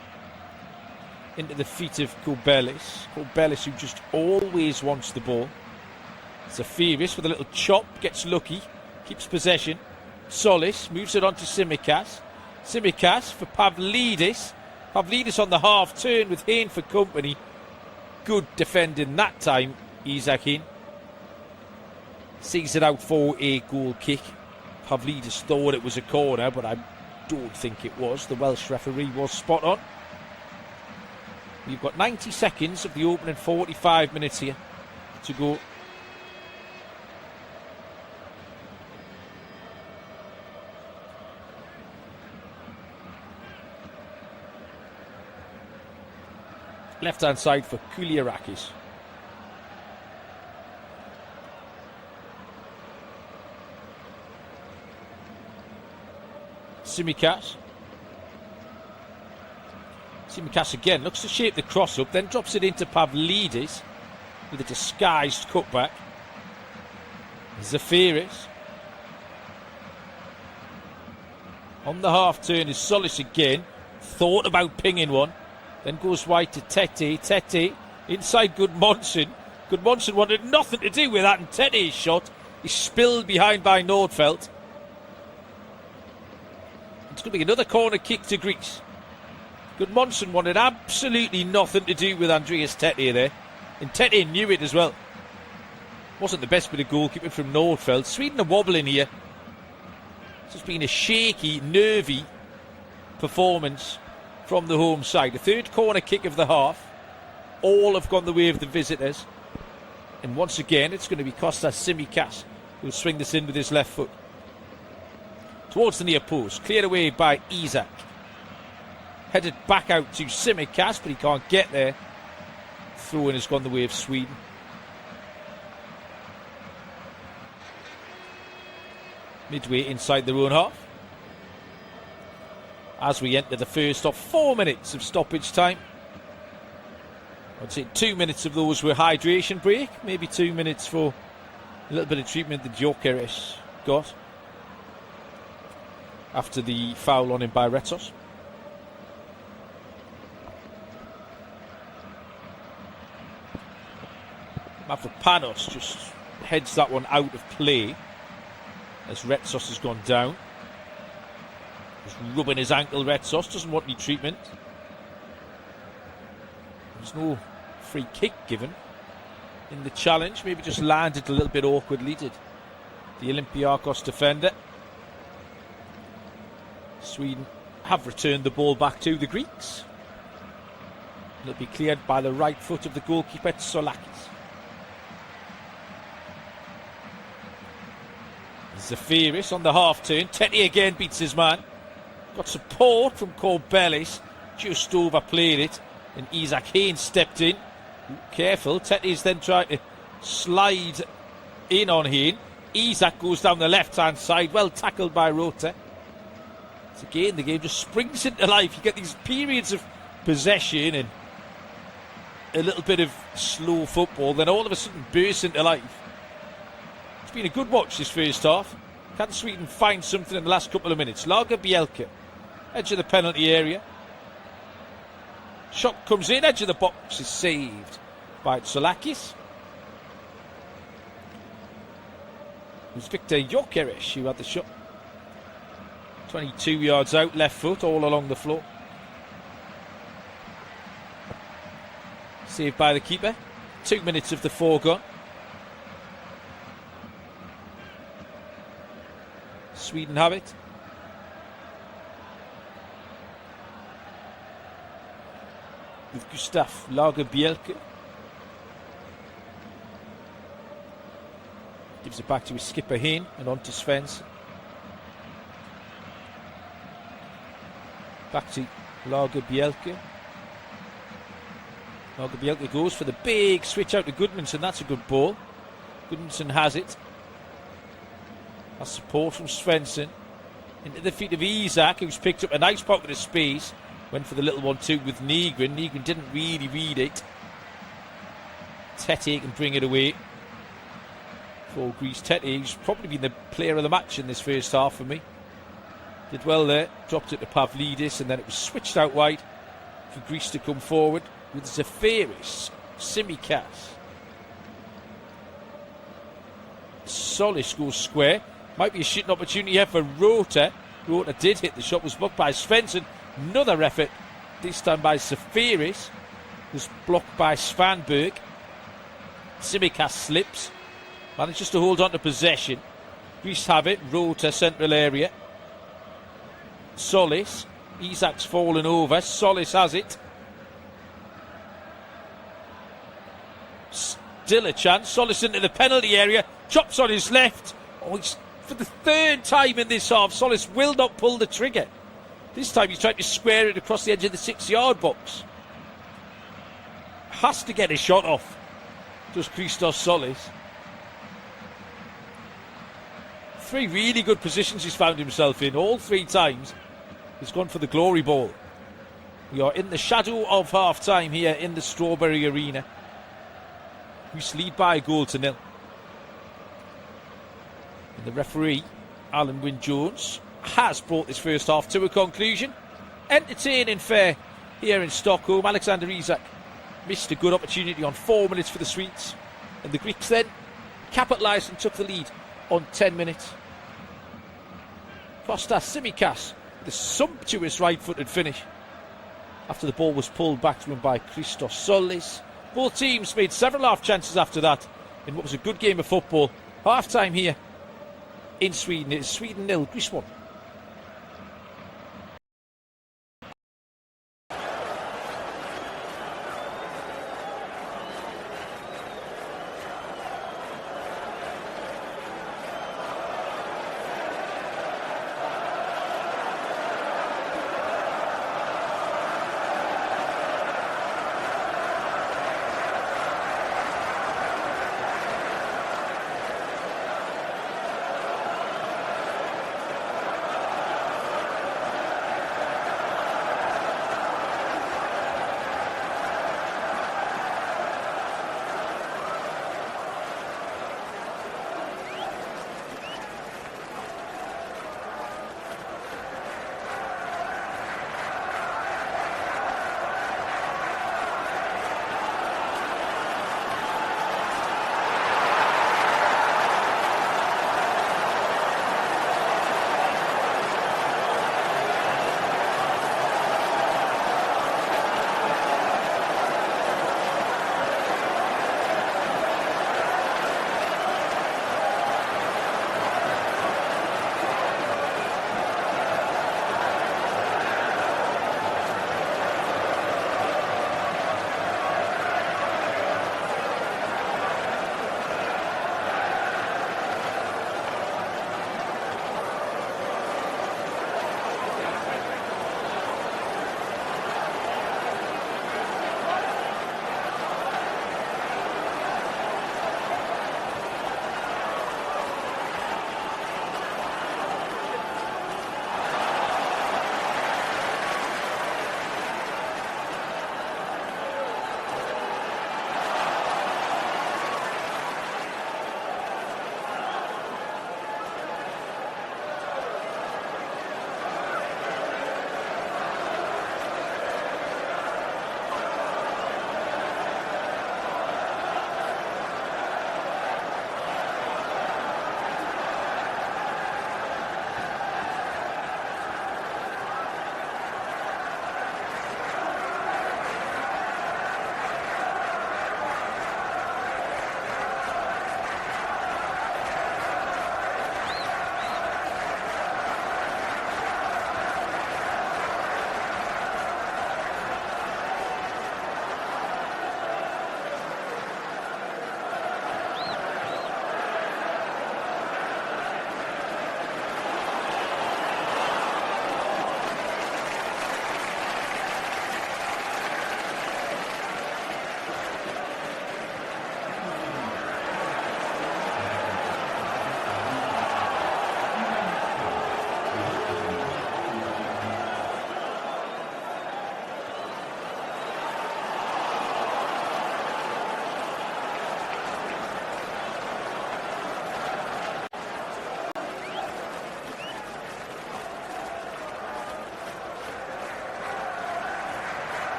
Into the feet of Kobelis. Kobelis, who just always wants the ball. Zafiris with a little chop, gets lucky, keeps possession. Solis moves it on to Tsimikas. Tsimikas for Pavlidis. Pavlidis on the half turn with Hain for company. Good defending that time, Isak in. Sees it out for a goal kick. Pavlidis thought it was a corner, but I don't think it was. The Welsh referee was spot on. We've got 90 seconds of the opening 45 minutes here to go. Left-hand side for Kouliarakis. Tsimikas. Tsimikas again looks to shape the cross up, then drops it into Pavlidis with a disguised cutback. Zafiris. On the half turn is Solis again. thought about pinging one, then goes wide to Tete. Tete inside Gudmundsson. Gudmundsson wanted nothing to do with that, and Tete's shot is spilled behind by Nordfeldt. It's going to be another corner kick to Greece. Gudmundsson wanted absolutely nothing to do with Andreas Tete there, and Tete knew it as well. Wasn't the best bit of goalkeeping from Nordfeldt. Sweden are wobbling here. It's just been a shaky, nervy performance from the home side. The third corner kick of the half. All have gone the way of the visitors. And once again, it's going to be Kostas Tsimikas who'll swing this in with his left foot. Towards the near post. Cleared away by Isak. Headed back out to Tsimikas, but he can't get there. Throw-in has gone the way of Sweden. Midway inside their own half. As we enter the first of 4 minutes of stoppage time. I'd say 2 minutes of those were hydration break. Maybe 2 minutes for a little bit of treatment that Gyökeres got after the foul on him by Retsos. Mavropanos just heads that one out of play as Retsos has gone down. Just rubbing his ankle, Retsos. Doesn't want any treatment. There's no free kick given in the challenge. Maybe just landed a little bit awkwardly, did the Olympiacos defender. Sweden have returned the ball back to the Greeks. It'll be cleared by the right foot of the goalkeeper, Tsolakis. Zafiris on the half turn. Tete again beats his man. Got support from Korbelis. Just overplayed it. And Isaac Haynes stepped in. Careful. Tete's then trying to slide in on Haynes. Isaac goes down the left hand side. Well tackled by Rota. So again, the game just springs into life. You get these periods of possession and a little bit of slow football, then all of a sudden bursts into life. It's been a good watch this first half. Can Sweden find something in the last couple of minutes? Lager Bielke, edge of the penalty area. Shot comes in, edge of the box is saved by Tsolakis. It was Victor Gyökeres who had the shot. 22 yards out, left foot, all along the floor. Saved by the keeper. 2 minutes of the 4 gone. Sweden have it. With Gustav Lagerbielke. Gives it back to his skipper Hein and on to Svensson. Back to Lagerbielke. Lagerbielke goes for the big switch out to Gudmundsson. That's a good ball. Gudmundsson has it. Has support from Svensson. Into the feet of Isak, who's picked up a nice pocket of space. Went for the little 1-2 with Nygren. Nygren didn't really read it. Tete can bring it away for Greece. Tete, who's probably been the player of the match in this first half for me. Did well there. Dropped it to Pavlidis, and then it was switched out wide for Greece to come forward with Zafiris, Tsimikas. Solis goes square. Might be a shooting opportunity here for Rota. Rota did hit the shot, was blocked by Svensson. Another effort, this time by Zafiris. Was blocked by Svanberg. Tsimikas slips. Manages to hold on to possession. Greece have it. Rota, central area. Solis. Isak's fallen over. Solis has it. Still a chance. Solis into the penalty area. Chops on his left. Oh, it's for the third time in this half. Solis will not pull the trigger. This time he's trying to square it across the edge of the 6-yard box. Has to get a shot off. Does Christos Solis. 3 really good positions he's found himself in. All 3 times he's gone for the glory ball. We are in the shadow of half-time here in the Strawberry Arena. Greece lead by a 1-0. And the referee, Alan Wynne-Jones, has brought this first half to a conclusion. entertaining fare here in Stockholm. Alexander Isak missed a good opportunity on 4 minutes for the Swedes, and the Greeks then capitalised and took the lead on 10 minutes. Kostas Tsimikas with a sumptuous right-footed finish after the ball was pulled back to him by Christos Solis. Both teams made several half chances after that in what was a good game of football. Half-time here in Sweden. It is Sweden 0, Greece 1.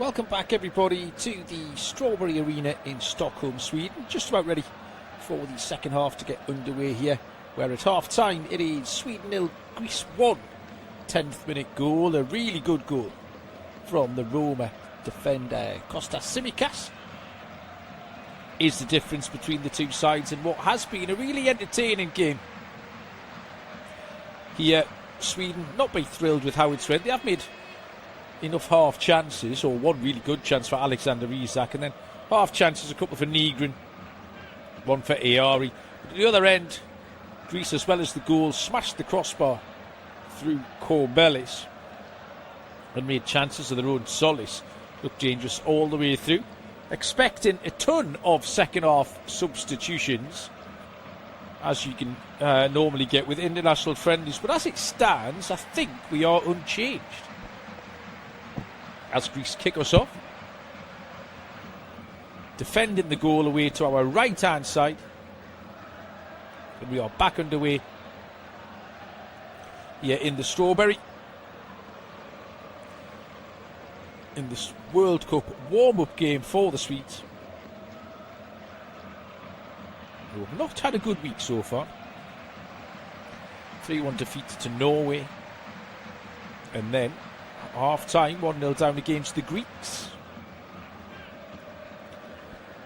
Welcome back, everybody, to the Strawberry Arena in Stockholm, Sweden. Just about ready for the second half to get underway here, where at half-time it is Sweden 0, Greece 1. 10th minute goal, a really good goal from the Roma defender Kostas Tsimikas. Is the difference between the two sides in what has been a really entertaining game. Here, Sweden not be thrilled with how it's went. They have made enough half chances, or one really good chance for Alexander Isak, and then half chances, a couple for Nygren, one for Ayari. But at the other end, Greece, as well as the goal, smashed the crossbar through Korbelis and made chances of their own. Solis looked dangerous all the way through. Expecting a ton of second half substitutions, as you can normally get with international friendlies, but as it stands, I think we are unchanged. As Greece kick us off, defending the goal away to our right hand side, and we are back underway here in the Strawberry in this World Cup warm-up game for the Swedes, who have not had a good week so far. 3-1 defeat to Norway, and then half-time 1-0 down against the Greeks.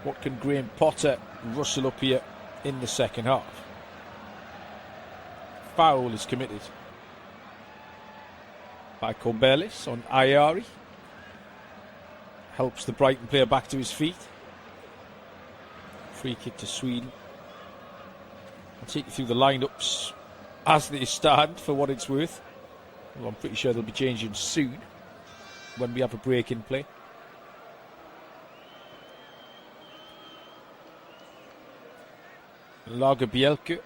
What can Graham Potter rustle up here in the second half? Foul is committed by Korbelis on Ayari. Helps the Brighton player back to his feet. Free kick to Sweden. I'll take you through the lineups as they stand for what it's worth. Well, I'm pretty sure they'll be changing soon when we have a break in play. Lagerbielke.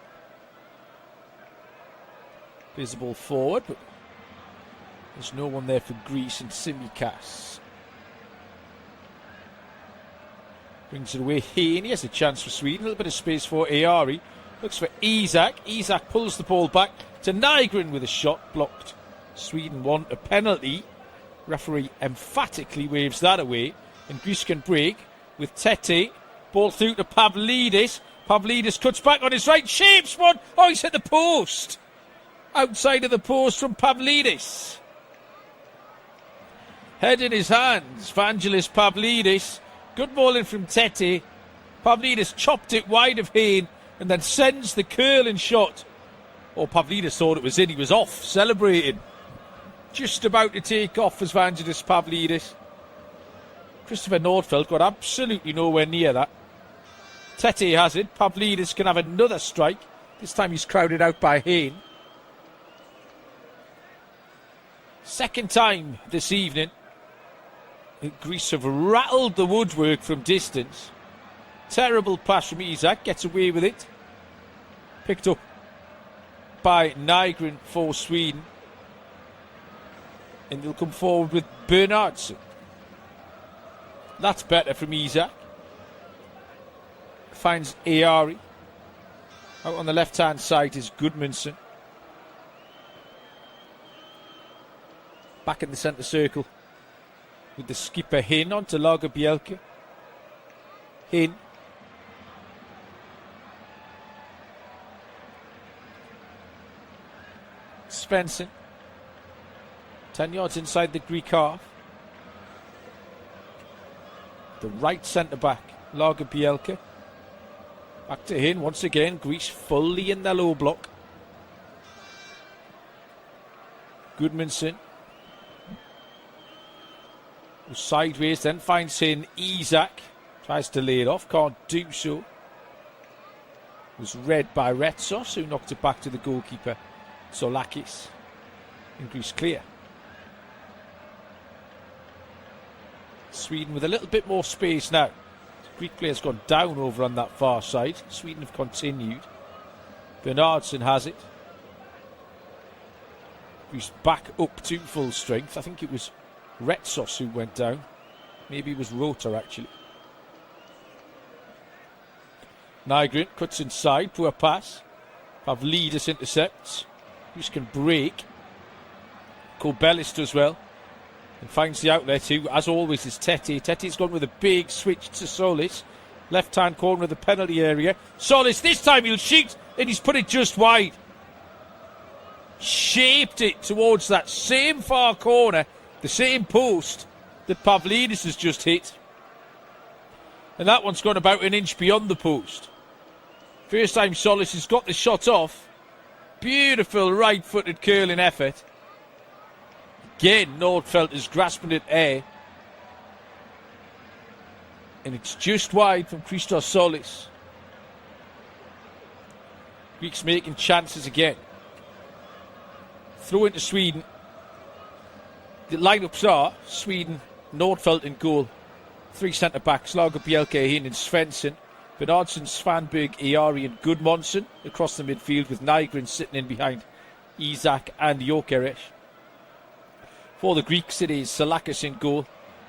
Visible forward, but there's no one there for Greece, and Tsimikas brings it away. He has a chance for Sweden. A little bit of space for Ayari. Looks for Isak. Isak pulls the ball back to Nygren with a shot blocked. Sweden want a penalty. Referee emphatically waves that away, and Greece can break with Tete. Ball through to Pavlidis. Pavlidis cuts back on his right, shapes one. Oh, he's hit the post. Outside of the post from Pavlidis. Head in his hands, Vangelis Pavlidis. Good ball in from Tete. Pavlidis chopped it wide of Hayne and then sends the curling shot. Oh, Pavlidis thought it was in. He was off, celebrating. Just about to take off as Vangelis Pavlidis. Christopher Nordfeldt got absolutely nowhere near that. Tete has it. Pavlidis can have another strike. This time he's crowded out by Hayne. Second time this evening. Greece have rattled the woodwork from distance. Terrible pass from Isak. Gets away with it. Picked up by Nygren for Sweden. And they'll come forward with Bernardsson. That's better from Isak. Finds Ayari. Out on the left-hand side is Gudmundsson. Back in the centre circle with the skipper Hin on to Lagerbielke. Hin. Svensson. 10 yards inside the Greek half. The right centre-back, Lagerbielke. Back to Hin once again. Greece fully in their low block. Gudmundsson. Sideways, then finds Hin. Isak tries to lay it off, can't do so. Was read by Retsos, who knocked it back to the goalkeeper, Solakis. And Greece clear. Sweden with a little bit more space now. The Greek player's gone down over on that far side. Sweden have continued. Bernardsson has it. Greece back up to full strength. I think it was Retsos who went down. Maybe it was Rota actually. Nygren cuts inside, poor pass. Pavlidis intercepts. Greece can break. Korbelis does well. And finds the outlet who, as always, is Tete. Tete's gone with a big switch to Solis. Left-hand corner of the penalty area. Solis, this time he'll shoot, and he's put it just wide. Shaped it towards that same far corner, the same post that Pavlidis has just hit. And that one's gone about an inch beyond the post. First time Solis has got the shot off. Beautiful right-footed curling effort. Again, Nordfeldt is grasping at air. And it's just wide from Christos Solis. Greeks making chances again. Throw into Sweden. The lineups are Sweden, Nordfeldt in goal. 3 centre-backs, Lagerbielke, Hinn and Svensson. Bernardsson, Svanberg, Iari and Gudmundsson across the midfield with Nygren sitting in behind Isak and Gyökeres. For the Greeks it is Salakis in goal.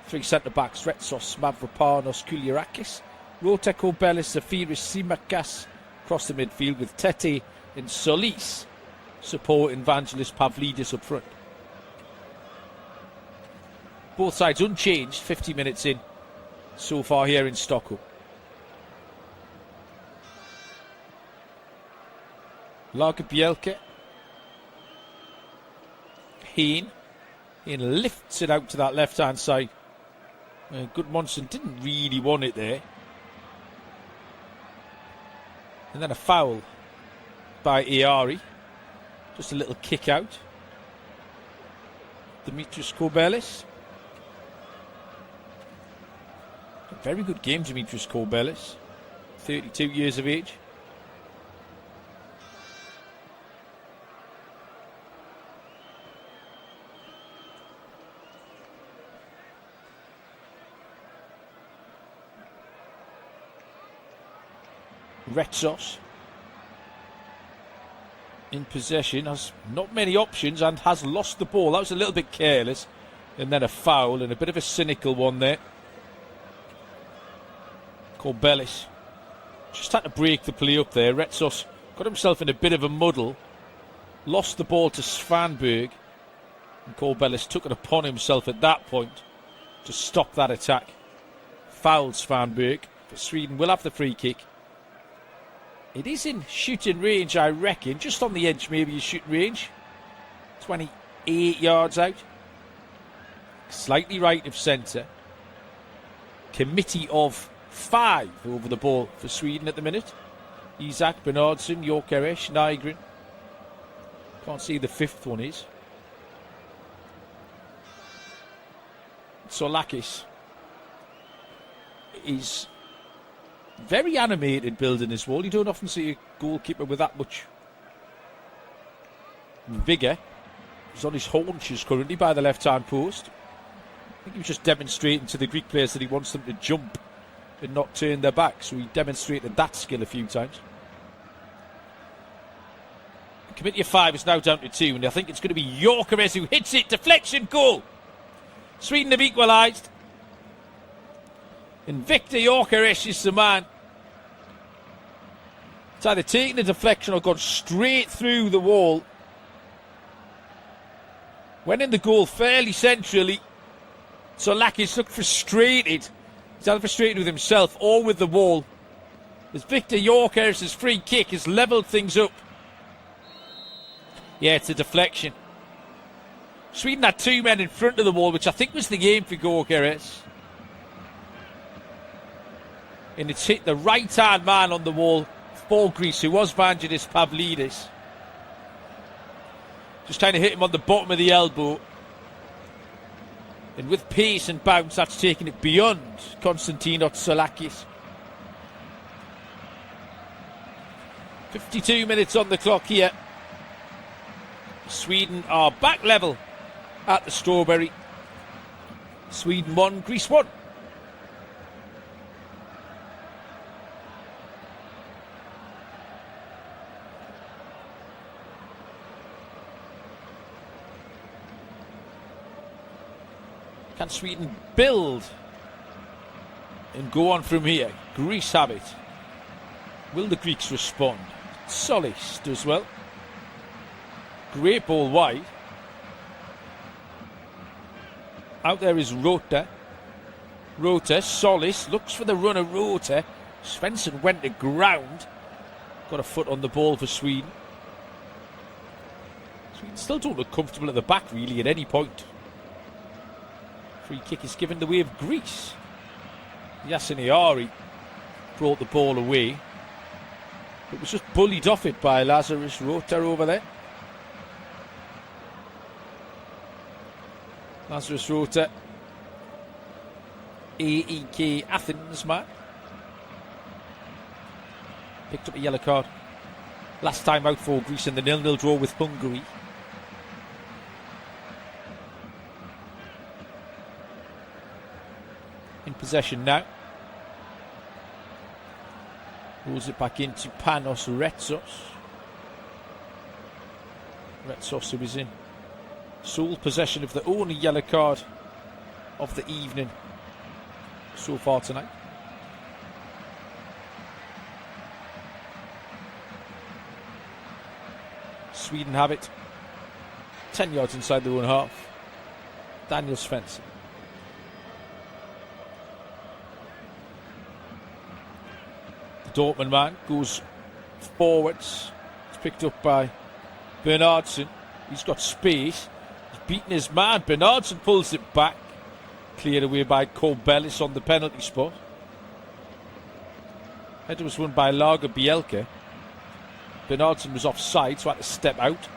3 centre-backs, Retsos, Mavropanos, Kouliarakis, Roteko, Bellis, Zafiris, Simakas across the midfield with Tete and Solis supporting Vangelis Pavlidis up front. Both sides unchanged, 50 minutes in so far here in Stockholm. Lagerbielke. Hinn lifts it out to that left-hand side. Gudmundsson didn't really want it there. And then a foul by Iari. Just a little kick out. Dimitris Korbelis. A very good game, Dimitris Korbelis. 32 years of age. Retsos in possession, has not many options and has lost the ball. That was a little bit careless. And then a foul and a bit of a cynical one there. Korbelis just had to break the play up there. Retsos got himself in a bit of a muddle. Lost the ball to Svanberg. And Korbelis took it upon himself at that point to stop that attack. Fouled Svanberg. But Sweden will have the free kick. It is in shooting range, I reckon. Just on the edge, maybe a shooting range. 28 yards out. Slightly right of centre. Committee of 5 over the ball for Sweden at the minute. Isak, Bernardsson, Gyökeres, Nygren. Can't see the 5th one is. Solakis is very animated building this wall. You don't often see a goalkeeper with that much vigour. He's on his haunches currently by the left-hand post. I think he was just demonstrating to the Greek players that he wants them to jump and not turn their back. So he demonstrated that skill a few times. The committee of 5 is now down to 2, and I think it's going to be Gyökeres who hits it. Deflection goal. Sweden have equalised. And Victor Gyökeres is the man. It's either taken the deflection or gone straight through the wall. Went in the goal fairly centrally. Solakis looked frustrated. He's either frustrated with himself or with the wall. As Victor Gyökeres' free kick has levelled things up. Yeah, it's a deflection. Sweden had 2 men in front of the wall, which I think was the aim for Gyökeres. And it's hit the right-hand man on the wall for Greece, who was Vangelis Pavlidis. Just trying to hit him on the bottom of the elbow. And with pace and bounce, that's taking it beyond Konstantinos Solakis. 52 minutes on the clock here. Sweden are back level at the Strawberry. Sweden 1, Greece 1. Can Sweden build and go on from here? Greece have it. Will the Greeks respond? Solis does well. Great ball wide. Out there is Rota. Rota, Solis, looks for the runner Rota. Svensson went to ground. Got a foot on the ball for Sweden. Sweden still don't look comfortable at the back, really, at any point. Free kick is given the way of Greece. Yassiniari brought the ball away. It was just bullied off it by Lazarus Rota over there. Lazarus Rota, AEK Athens man. Picked up a yellow card last time out for Greece in the 0-0 draw with Hungary. In possession now. Rolls it back into Panos Retsos. Retsos, who was in sole possession of the only yellow card of the evening so far tonight. Sweden have it 10 yards inside their own half. Daniel Svensson. The Dortmund man goes forwards. It's picked up by Bernardsson. He's got space. He's beaten his man. Bernardsson pulls it back. Cleared away by Corbelis on the penalty spot. Header was won by Lager Bielka. Bernardsson was offside, so had to step out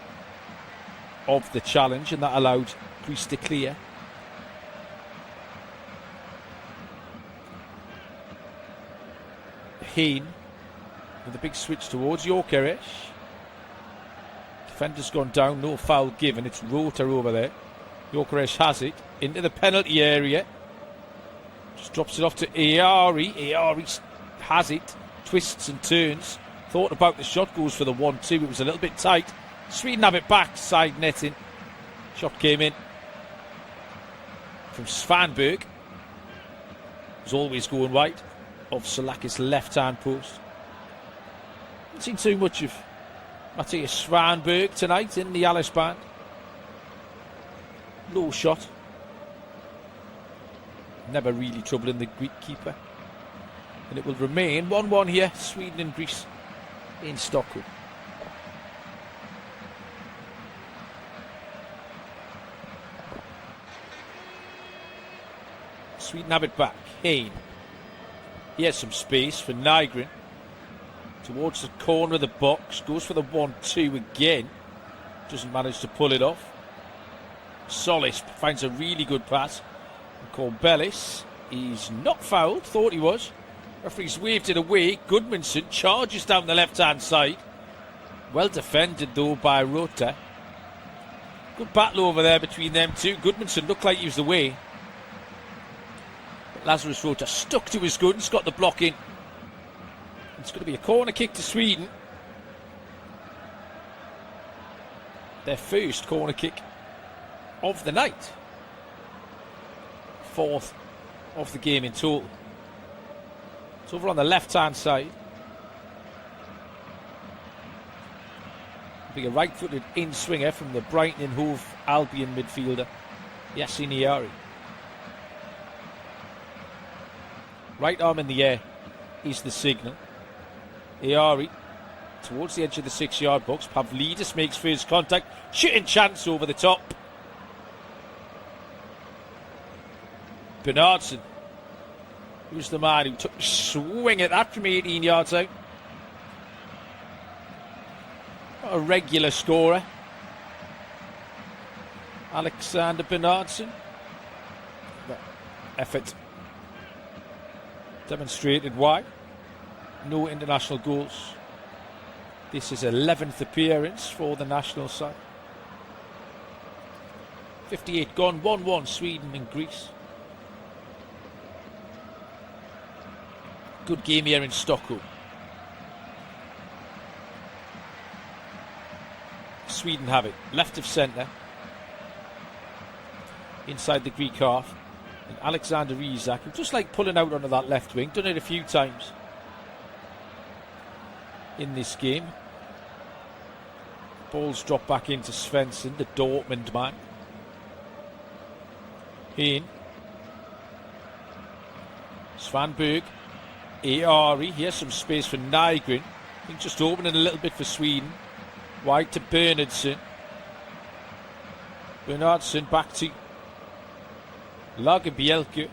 of the challenge, and that allowed Greece to clear. Hane with a big switch towards Gyökeres. Defender's gone down, no foul given. It's Rota over there. Gyökeres has it into the penalty area. Just drops it off to Eari. Eari has it, twists and turns. Thought about the shot, goes for the 1-2. It was a little bit tight. Sweden have it back, side netting. Shot came in from Svanberg. Was always going wide of Salakis' left-hand post. Haven't seen too much of Matthias Svanberg tonight in the Alice band. Low shot. Never really troubling the Greek keeper. And it will remain 1-1 here, Sweden and Greece in Stockholm. Sweden have it back. Hane. He has some space for Nygren. Towards the corner of the box. Goes for the 1-2 again. Doesn't manage to pull it off. Solis finds a really good pass. And Corbelis, he's not fouled. Thought he was. Referee's waved it away. Gudmundsson charges down the left-hand side. Well defended, though, by Rota. Good battle over there between them two. Gudmundsson looked like he was away. But Lazarus Rota stuck to his guns, got the block in. It's going to be a corner kick to Sweden. Their first corner kick of the night. Fourth of the game in total. It's over on the left-hand side. It'll be a right-footed in-swinger from the Brighton and Hove Albion midfielder, Yassiniari. Right arm in the air is the signal. Eari towards the edge of the 6-yard box. Pavlidis makes first contact. Shooting chance over the top. Bernardsson, who's the man who took a swing at that from 18 yards out. A regular scorer. Alexander Bernardsson. That effort demonstrated why. No international goals. This is 11th appearance for the national side. 58 gone, 1-1 Sweden and Greece. Good game here in Stockholm. Sweden have it. Left of centre. Inside the Greek half. And Alexander Isak, who just like pulling out onto that left wing. Done it a few times in this game. Ball's dropped back into Svensson, the Dortmund man. in. Svanberg. Ari. Here's some space for Nygren. I think just opening a little bit for Sweden. Wide to Bernhardsson. Bernhardsson back to Lagerbielke.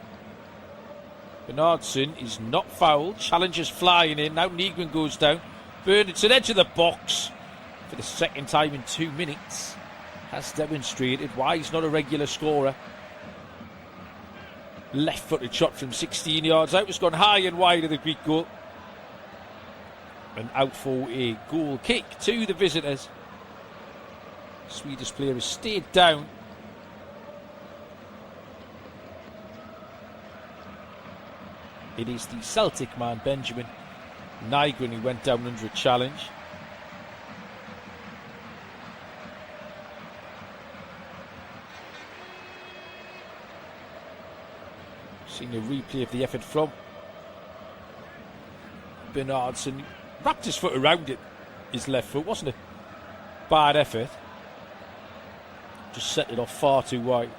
Bernhardsson is not fouled. Challengers flying in. Now Nygren goes down. Bernhardsson edge of the box for the second time in 2 minutes. Has demonstrated why he's not a regular scorer. Left-footed shot from 16 yards out. It's gone high and wide of the Greek goal. And out for a goal kick to the visitors. Swedish player has stayed down. It is the Celtic man, Benjamin Nygren, who went down under a challenge. Seeing a replay of the effort from Bernhardsson. Wrapped his foot around it, his left foot. Wasn't a bad effort. Just set it off far too wide.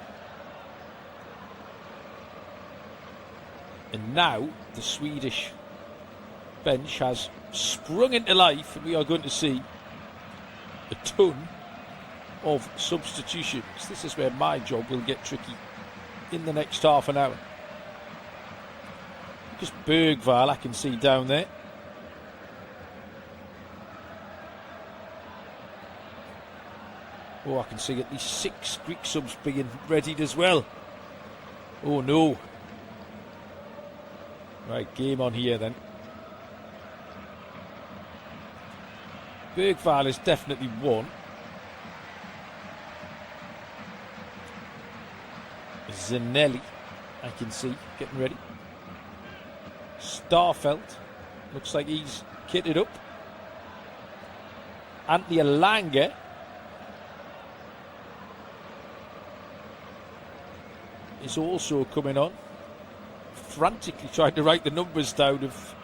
And now the Swedish bench has sprung into life, and we are going to see a ton of substitutions. This is where my job will get tricky in the next half an hour. Just Bergvall I can see down there. Oh, I can see at least 6 Greek subs being readied as well. Oh no. Right, game on here then. Bergvall is definitely one. Zanelli, I can see, getting ready. Starfelt, looks like he's kitted up. Anthony Elanga is also coming on. Frantically trying to write the numbers down of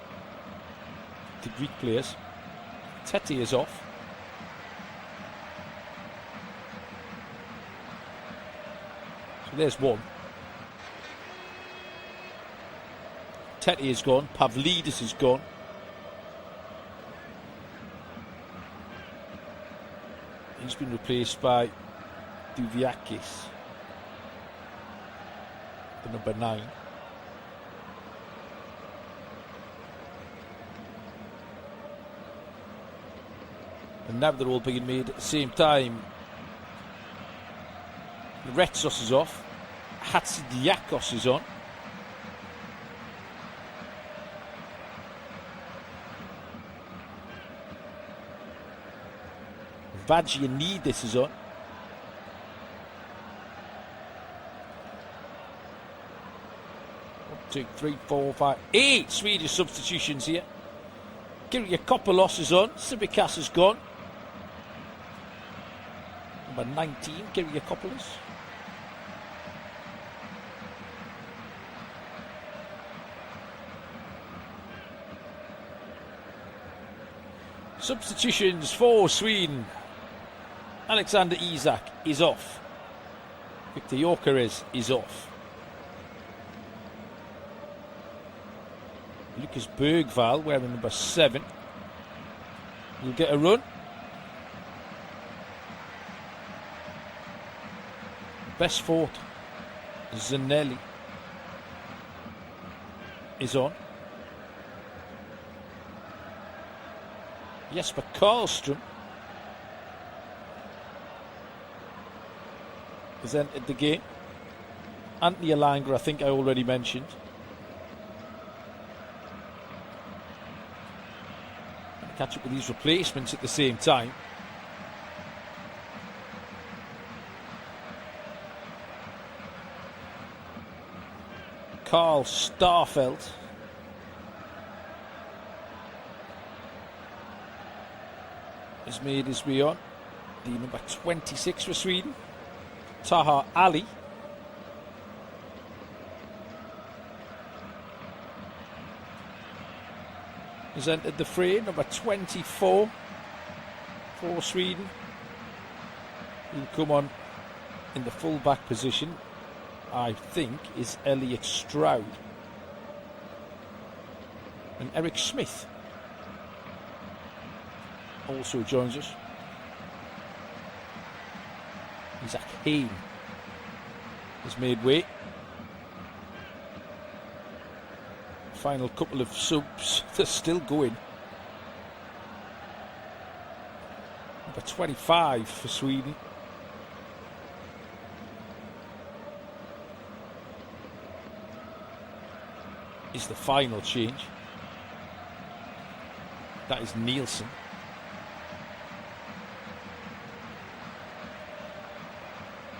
the Greek players. Tete is off. So there's one. Tete is gone. Pavlidis is gone. He's been replaced by Duviakis, the number 9. And now they're all being made at the same time. Retsos is off. Hatzidiakos is on. Vagianidis is on. 1, 2, 3, 4, 5, 8 Swedish substitutions here. Kyriakopoulos is on. Sibikas is gone. Number 19, Kyriakopoulos. Substitutions for Sweden. Alexander Isak is off. Victor Gyökeres is off. Lucas Bergvall, wearing number 7, will get a run. Bestfort Zanelli is on. Jesper Karlström has entered the game. Anthony Elanga, I think I already mentioned. And catch up with these replacements at the same time. Carl Starfelt has made his way on. The number 26 for Sweden. Taha Ali has entered the fray. Number 24 for Sweden. He'll come on in the full back position. I think, is Elliot Stroud. And Eric Smith also joins us. Isaac Hayne has made way. Final couple of subs, they're still going. Number 25 for Sweden. Is the final change. That is Nielsen.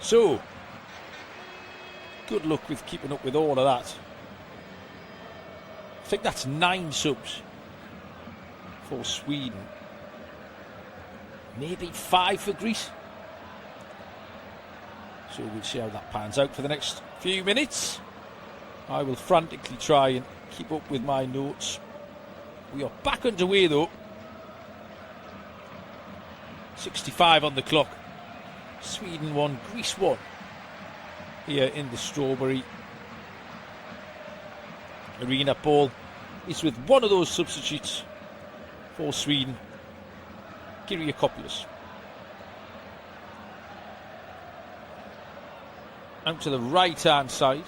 So, good luck with keeping up with all of that. I think that's 9 subs for Sweden. Maybe 5 for Greece. So we'll see how that pans out for the next few minutes. I will frantically try and keep up with my notes. We are back underway though. 65 on the clock. Sweden 1, Greece 1. Here in the Strawberry Arena. Ball is with one of those substitutes for Sweden, Kyriakopoulos. Out to the right hand side.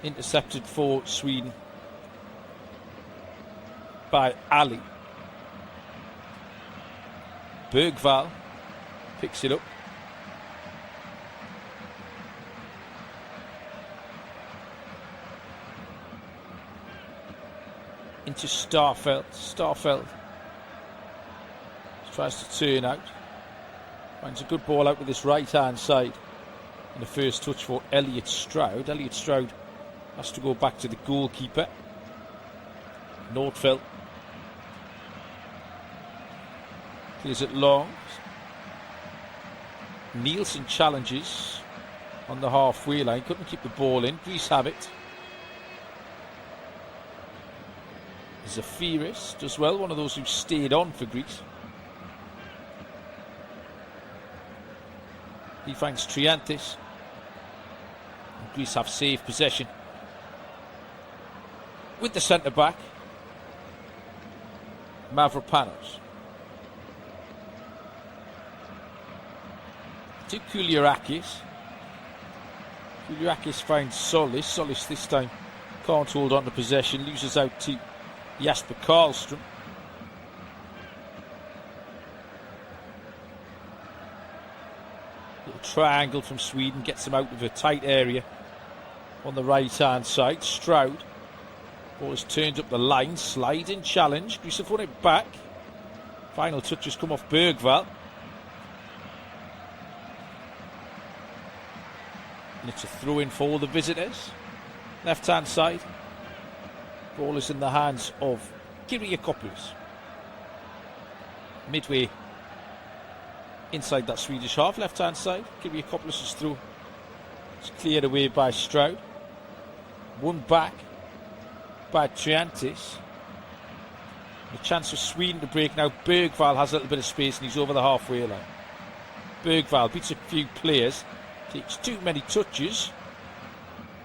Intercepted for Sweden by Ali. Bergvall picks it up. Into Starfelt. Starfelt tries to turn out. Finds a good ball out with this right hand side. And the first touch for Elliot Stroud. Elliot Stroud has to go back to the goalkeeper. Nordfeldt clears it long. Nielsen challenges on the halfway line. Couldn't keep the ball in. Greece have it. Zafiris does well. One of those who stayed on for Greece. He finds Triantis. And Greece have safe possession with the centre back Mavropanos. To Kouliarakis. Kouliarakis finds Solis. Solis this time can't hold on to possession. Loses out to Jasper Karlström. Little triangle from Sweden gets him out of a tight area on the right hand side. Stroud. Ball is turned up the line. Sliding challenge. Greece have won it back. Final touches come off Bergvall. And it's a throw in for the visitors. Left hand side. Ball is in the hands of Kyriakopoulos. Midway inside that Swedish half, left hand side. Kyriakopoulos is through. It's cleared away by Stroud. Won back by Triantis. A chance for Sweden to break now. Bergvall has a little bit of space and he's over the halfway line. Bergvall beats a few players. Takes too many touches.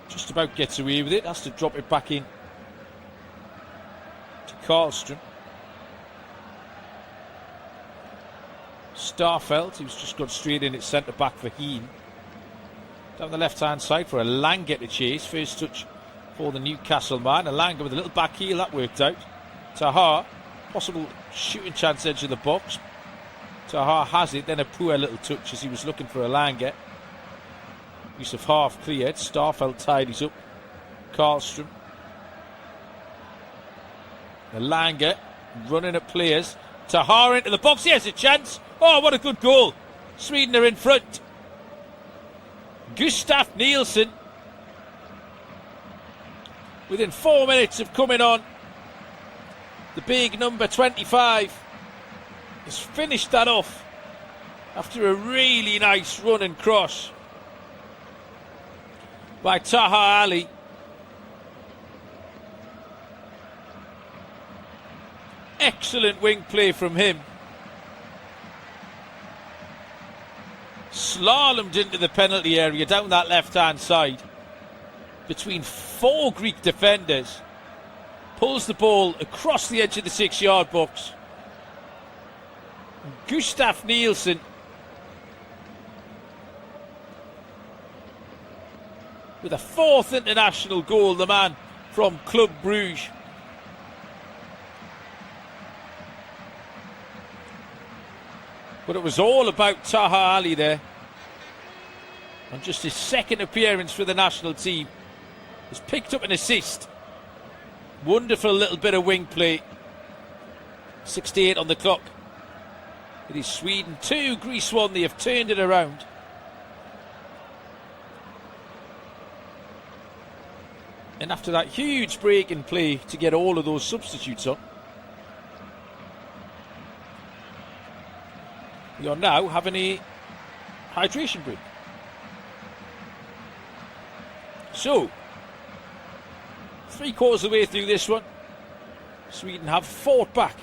Just about gets away with it. Has to drop it back in to Karlström. Starfelt, who's just gone straight in at centre back for Heen. Down the left hand side for Elanga to chase. First touch for the Newcastle man. Elanga with a little back heel, that worked out. Tahar, possible shooting chance edge of the box. Tahar has it, then a poor little touch as he was looking for Elanga. Use of half cleared. Starfelt tidies up. Karlström. Elanga running at players. Tahar into the box. He has a chance. Oh, what a good goal. Sweden are in front. Gustav Nielsen, within 4 minutes of coming on, the big number 25 has finished that off after a really nice run and cross by Taha Ali. Excellent wing play from him. slalomed into the penalty area down that left-hand side between 4 Greek defenders. Pulls the ball across the edge of the 6-yard box. Gustav Nielsen with a 4th international goal, the man from Club Bruges. But it was all about Taha Ali there. On just his 2nd appearance for the national team. Has picked up an assist. Wonderful little bit of wing play. 68 on the clock. It is Sweden 2, Greece 1. They have turned it around. And after that huge break in play to get all of those substitutes on, we are now having a hydration break. So, 3/4 of the way through this one, Sweden have fought back.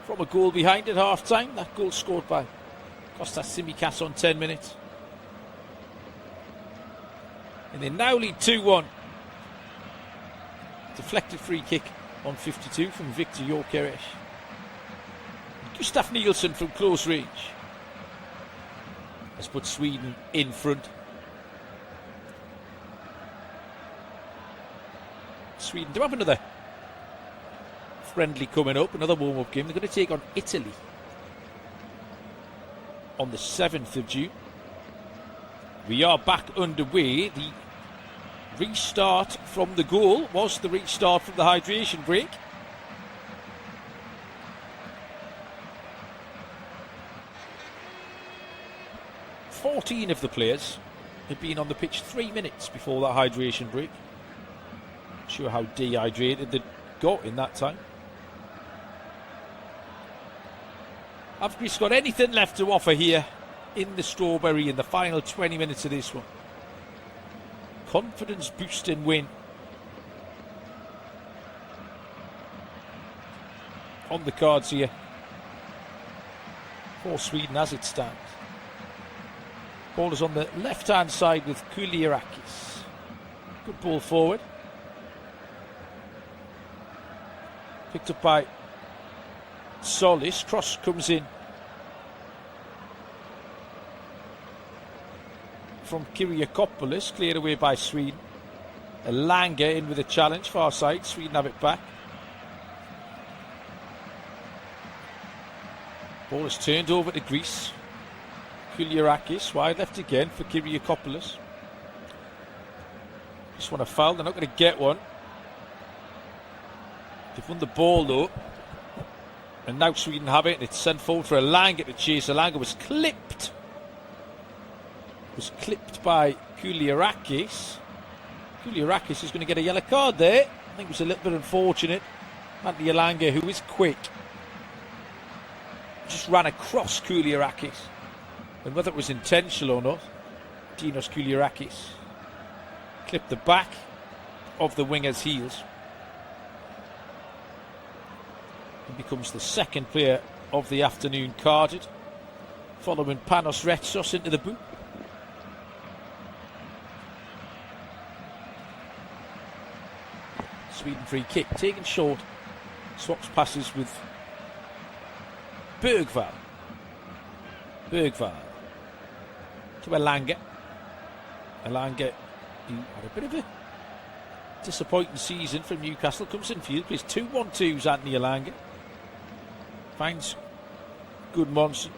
From a goal behind at half-time, that goal scored by Kostas Tsimikas on 10 minutes. And they now lead 2-1. Deflected free kick on 52 from Viktor Gyökeres. Gustav Nielsen from close range has put Sweden in front. Sweden do have another friendly coming up, another warm-up game. They're going to take on Italy on the 7th of June. We are back underway. The restart from the goal was the restart from the hydration break. Fourteen of the players had been on the pitch 3 minutes before that hydration break. Not sure how dehydrated they got in that time. Have Greece got anything left to offer here in the Strawberry in the final 20 minutes of this one? Confidence boosting win on the cards here for Sweden as it stands. Ball is on the left hand side with Kulierakis. Good ball forward. Picked up by Solis. Cross comes in from Kyriakopoulos, cleared away by Sweden. Elanga in with a challenge, far side. Sweden have it back. Ball is turned over to Greece. Kulierakis wide left again for Kyriakopoulos. Just want a foul, they're not going to get one. They've won the ball though. And now Sweden have it, and it's sent forward for Elanga to chase. Elanga was clipped. By Kulierakis. Kulierakis is going to get a yellow card there. I think it was a little bit unfortunate. Anthony Elanga, who is quick, just ran across Kulierakis. And whether it was intentional or not, Dinos Kulierakis clipped the back of the winger's heels. He becomes the 2nd player of the afternoon carded, following Panos Retsos into the boot. Sweden free kick, taken short. Swaps passes with Bergvall. Bergvall to Elanga. Elanga, who had a bit of a disappointing season from Newcastle, comes in field, plays 2-1-2s. Anthony Elanga finds Gudmundsson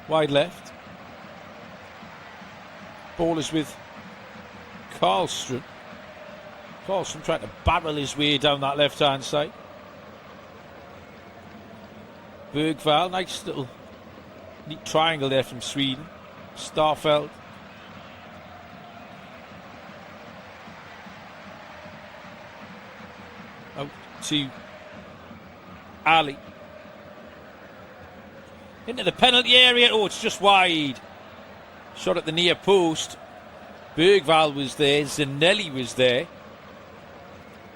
wide left. Ball is with Karlström. Karlström trying to barrel his way down that left hand side. Bergvall, nice little neat triangle there from Sweden. Starfelt. Out to Ali. Into the penalty area. Oh, it's just wide. Shot at the near post. Bergvall was there. Zanelli was there.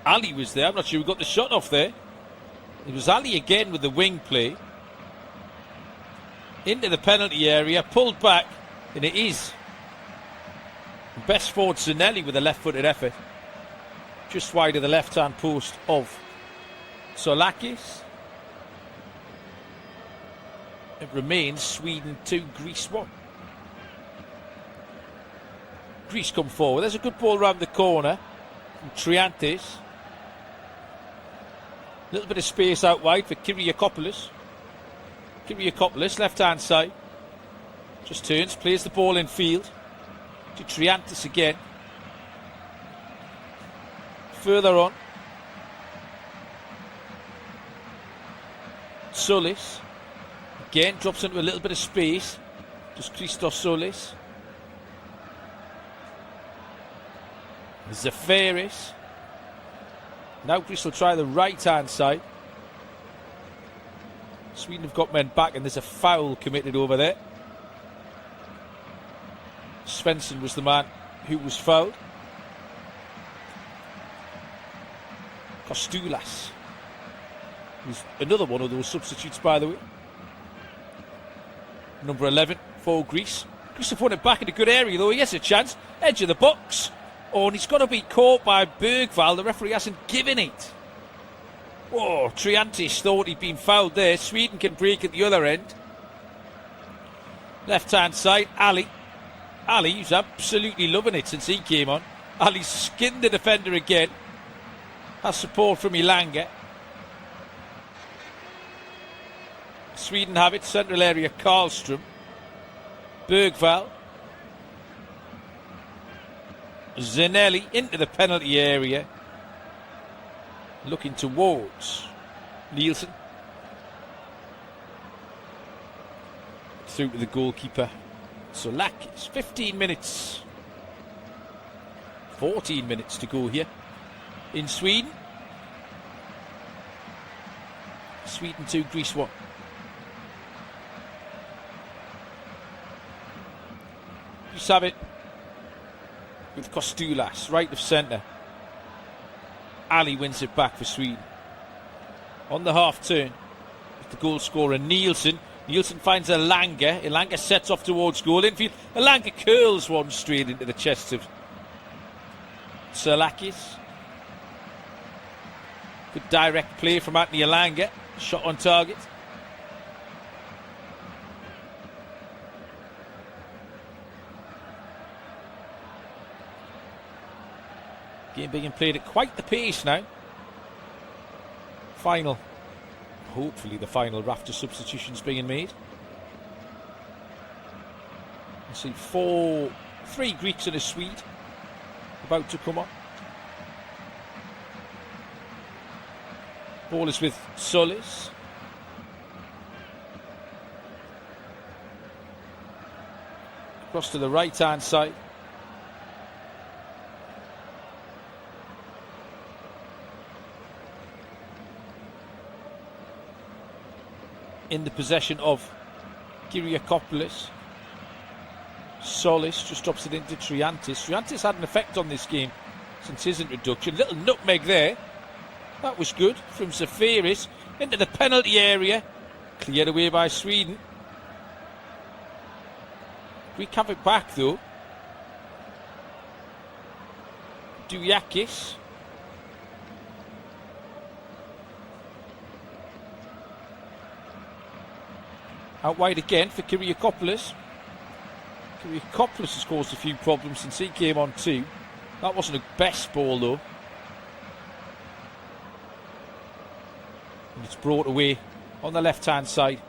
Ali was there. I'm not sure who got the shot off there. It was Ali again with the wing play. Into the penalty area, pulled back, and it is best forward Zanelli with a left-footed effort. Just wide of the left-hand post of Solakis. It remains Sweden 2, Greece 1. Greece come forward. There's a good ball round the corner from Triantis. A little bit of space out wide for Kyriakopoulos. Kyriakopoulos, left-hand side. Just turns, plays the ball in field. To Triantis again. Further on. Solis. Again, drops into a little bit of space. Just Christos Solis. Zafiris. Now Greece will try the right-hand side. Sweden have got men back and there's a foul committed over there. Svensson was the man who was fouled. Kostulas, who's another one of those substitutes, by the way. Number 11 for Greece. Greece have won it back in a good area, though. He has a chance. Edge of the box. Oh, and he's got to be caught by Bergvall. The referee hasn't given it. Oh, Triantis thought he'd been fouled there. Sweden can break at the other end. Left-hand side, Ali. Ali, who's absolutely loving it since he came on. Ali skinned the defender again. Has support from Ilanga. Sweden have it. Central area, Karlström. Bergvall. Zanelli into the penalty area. Looking towards Nielsen. Through to the goalkeeper. Solakis. 15 minutes. 14 minutes to go here in Sweden. Sweden 2, Greece 1. Just have it with Kostulas, right of centre. Ali wins it back for Sweden. On the half turn, the goal scorer Nielsen. Nielsen finds Ilanga. Ilanga sets off towards goal. Infield. Ilanga curls one straight into the chest of Solakis. Good direct play from Anthony Ilanga. Shot on target. Game being played at quite the pace now. Hopefully the final raft of substitutions being made. I see 3 Greeks and a Swede about to come on. Ball is with Solis. Across to the right-hand side. In the possession of Kyriakopoulos. Solis just drops it into Triantis. Triantis had an effect on this game since his introduction. Little nutmeg there. That was good from Zafiris into the penalty area. Cleared away by Sweden. We have it back though. Duyakis. Out wide again for Kyriakopoulos. Kyriakopoulos has caused a few problems since he came on too. That wasn't a best ball though. And it's brought away on the left-hand side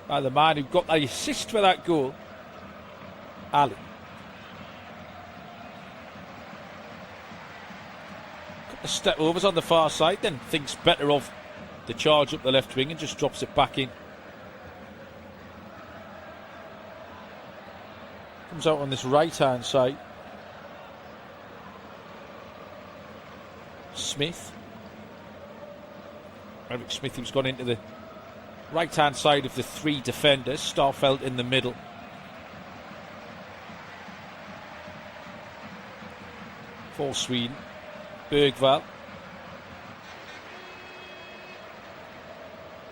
by the man who got the assist for that goal, Ali. Got the step overs on the far side, then thinks better of the charge up the left wing and just drops it back in. Comes out on this right-hand side. Smith. Eric Smith, who's gone into the right-hand side of the 3 defenders. Starfelt in the middle. For Sweden. Bergvall.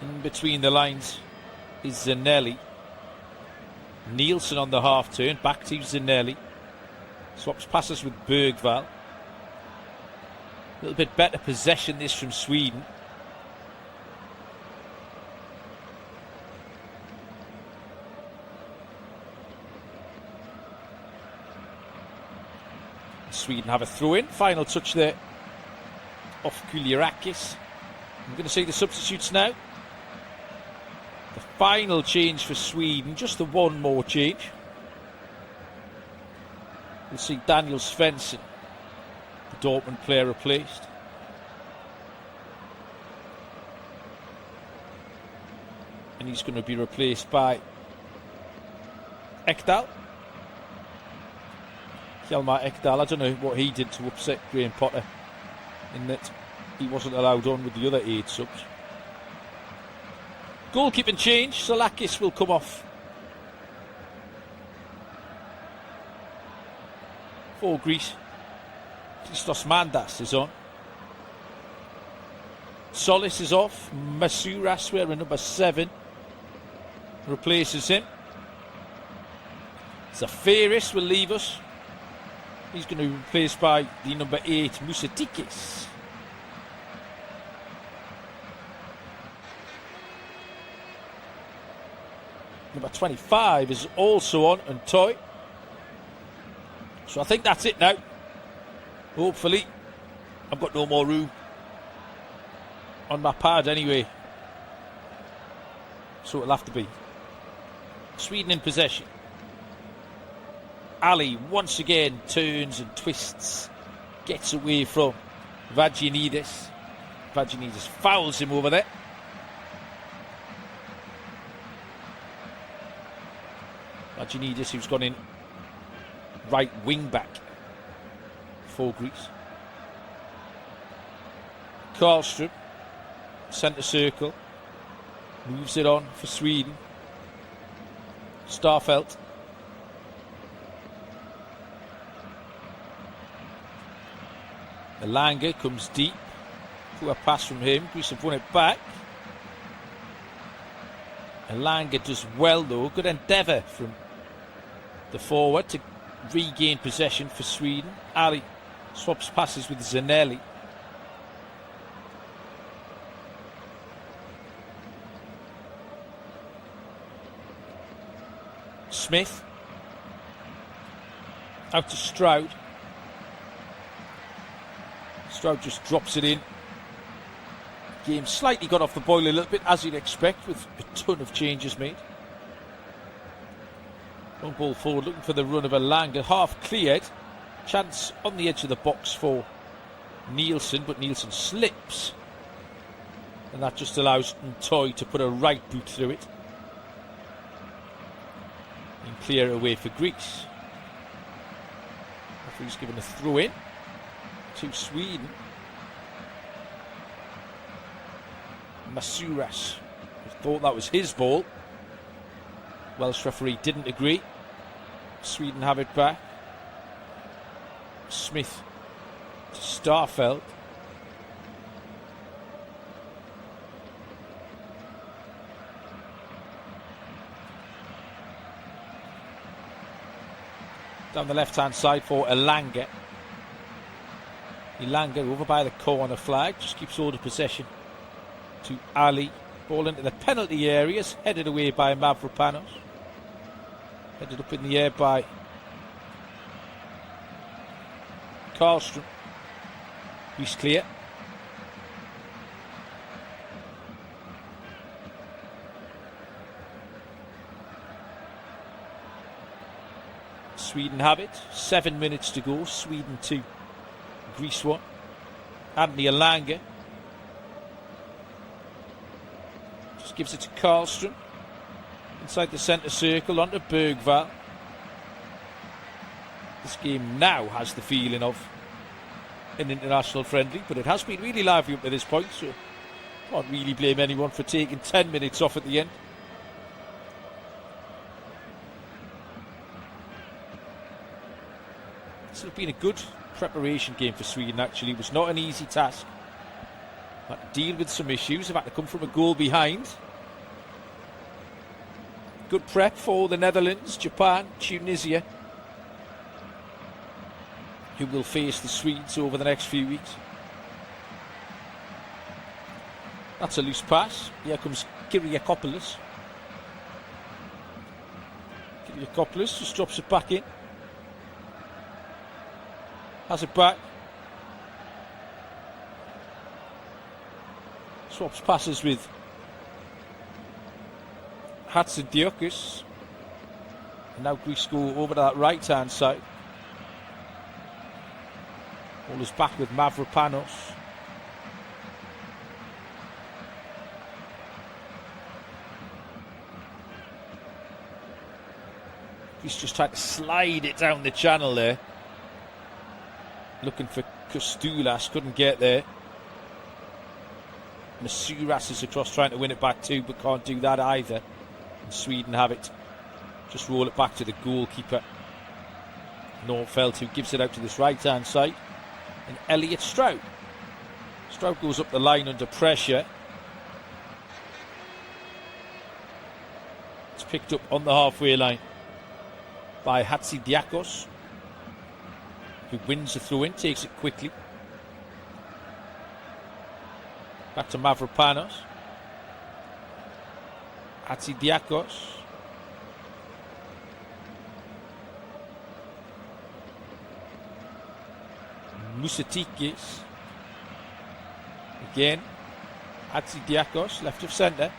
In between the lines is Zanelli. Nielsen on the half turn, back to Zanelli. Swaps passes with Bergvall. A little bit better possession this from Sweden. Sweden have a throw in. Final touch there off Kulierakis. I'm going to see the substitutes now. The final change for Sweden, just the one more change. We'll see Daniel Svensson, the Dortmund player, replaced. And he's going to be replaced by Ekdal. Hjalmar Ekdal, I don't know what he did to upset Graham Potter in that he wasn't allowed on with the other 8 subs. Goalkeeping change, Solakis will come off for Greece. Christos Mandas is on. Solis is off. Masouras, wearing number 7, replaces him. Zafiris will leave us. He's going to be replaced by the number 8, Musatikis. Number 25 is also on, and Toy. So I think that's it now. Hopefully. I've got no more room on my pad anyway. So it'll have to be. Sweden in possession. Ali once again turns and twists. Gets away from Vagianidis. Vagianidis fouls him over there. Vagianidis, who's gone in right wing back for Greece. Karlström, centre circle, moves it on for Sweden. Starfelt. Elanga comes deep. Poor pass from him. Greece have won it back. Elanga does well though. Good endeavour from the forward to regain possession for Sweden. Ali swaps passes with Zanelli. Smith out to Stroud. Stroud just drops it in. Game slightly got off the boil a little bit, as you'd expect, with a ton of changes made. Long ball forward, looking for the run of Elanga. Half cleared. Chance on the edge of the box for Nielsen, but Nielsen slips. And that just allows Ntoy to put a right boot through it. And clear it away for Greece. Referee's given a throw in to Sweden. Masouras thought that was his ball. Welsh referee didn't agree. Sweden have it back. Smith to Starfelt. Down the left hand side for Elanga. Elanga over by the corner flag, just keeps hold of possession to Ali. Ball into the penalty areas, headed away by Mavropanos. Headed up in the air by Karlström. He's clear. Sweden have it. 7 minutes to go. Sweden 2. Greece 1. Anthony Elanga just gives it to Karlström. Inside the centre circle onto Bergvall. This game now has the feeling of an international friendly, but it has been really lively up to this point, so can't really blame anyone for taking 10 minutes off at the end. This has been a good preparation game for Sweden, actually. It was not an easy task. Had to deal with some issues. Have had to come from a goal behind. Good prep for the Netherlands, Japan, Tunisia, who will face the Swedes over the next few weeks. That's a loose pass. Here comes Kyriakopoulos. Kyriakopoulos just drops it back in. Has it back. Swaps passes with Hatzidiakos. And now Greece go over to that right hand side. Ball is back with Mavropanos. He's just tried to slide it down the channel there. Looking for Kostoulas, couldn't get there. Masuras is across trying to win it back too, but can't do that either. And Sweden have it. Just roll it back to the goalkeeper, Norfeld, who gives it out to this right hand side. And Elliot Stroud. Stroud goes up the line under pressure. It's picked up on the halfway line by Hatzidiakos, who wins the throw in, takes it quickly. Back to Mavropanos. Hatzidiakos. Musatikis. Again. Hatzidiakos, left of centre.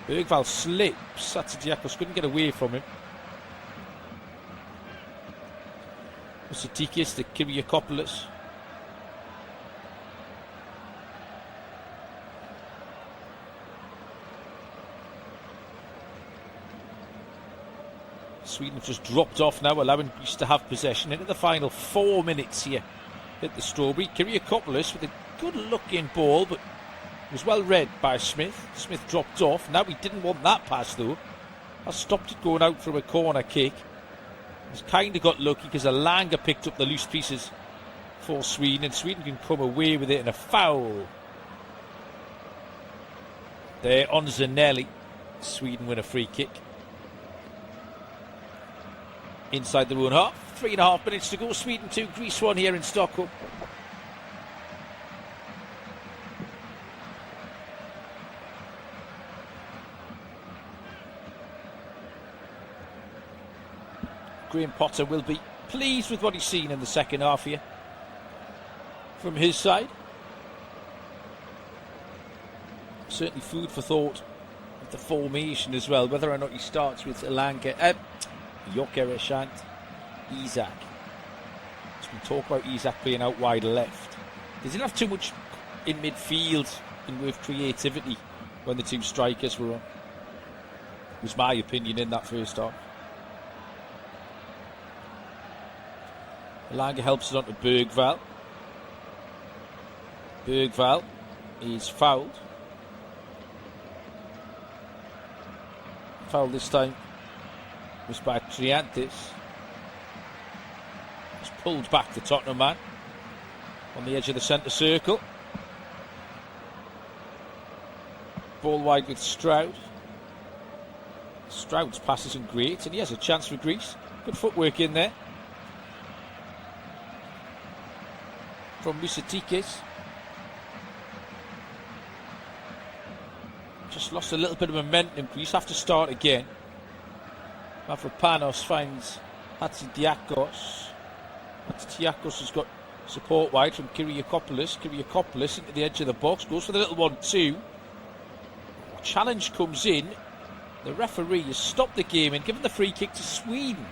Bergvall slips. Hatzidiakos couldn't get away from him. Musatikis to Kyriakopoulos. Sweden have just dropped off now, allowing Greece to have possession into the final 4 minutes here at the Strawberry. Kyriakopoulos with a good looking ball, but was well read by Smith. Smith dropped off. Now he didn't want that pass though. I stopped it going out from a corner kick. He's kind of got lucky because Alanga picked up the loose pieces for Sweden, and Sweden can come away with it in a foul. There on Zanelli. Sweden win a free kick. Inside their own half. 3.5 minutes to go. Sweden 2, Greece 1 here in Stockholm. Graham Potter will be pleased with what he's seen in the second half here from his side. Certainly food for thought with the formation as well, whether or not he starts with Alanga, Jokereshant, Isak. There's been talk about Isak playing out wide left. They didn't have too much in midfield in way of creativity when the two strikers were on. Was my opinion in that first half. Alanga helps it on to Bergvall. Bergvall is fouled. Foul this time was by Triantis. It's pulled back the Tottenham man on the edge of the centre circle. Ball wide with Stroud. Stroud's pass isn't great, and he has a chance for Greece. Good footwork in there from Musatikis. Just lost a little bit of momentum. Greece have to start again. Mavropanos finds Hatzidiakos. Hatzidiakos has got support wide from Kyriakopoulos. Kyriakopoulos into the edge of the box. Goes for the little 1-2. Challenge comes in. The referee has stopped the game and given the free kick to Sweden,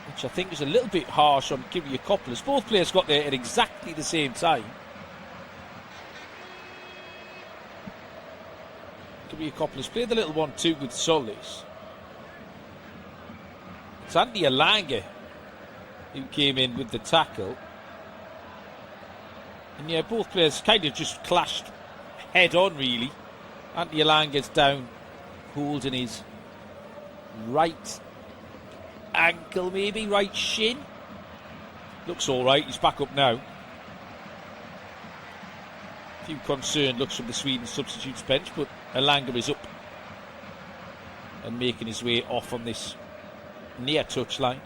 which I think is a little bit harsh on Kyriakopoulos. Both players got there at exactly the same time. Kyriakopoulos played the little 1-2 with Solis. It's Andy Alanga who came in with the tackle. And yeah, both players kind of just clashed head on really. Andy Alanga's down, holding his right ankle, maybe right shin. Looks all right. He's back up now. A few concerned looks from the Sweden substitutes bench, but Elanga is up and making his way off on this near touchline.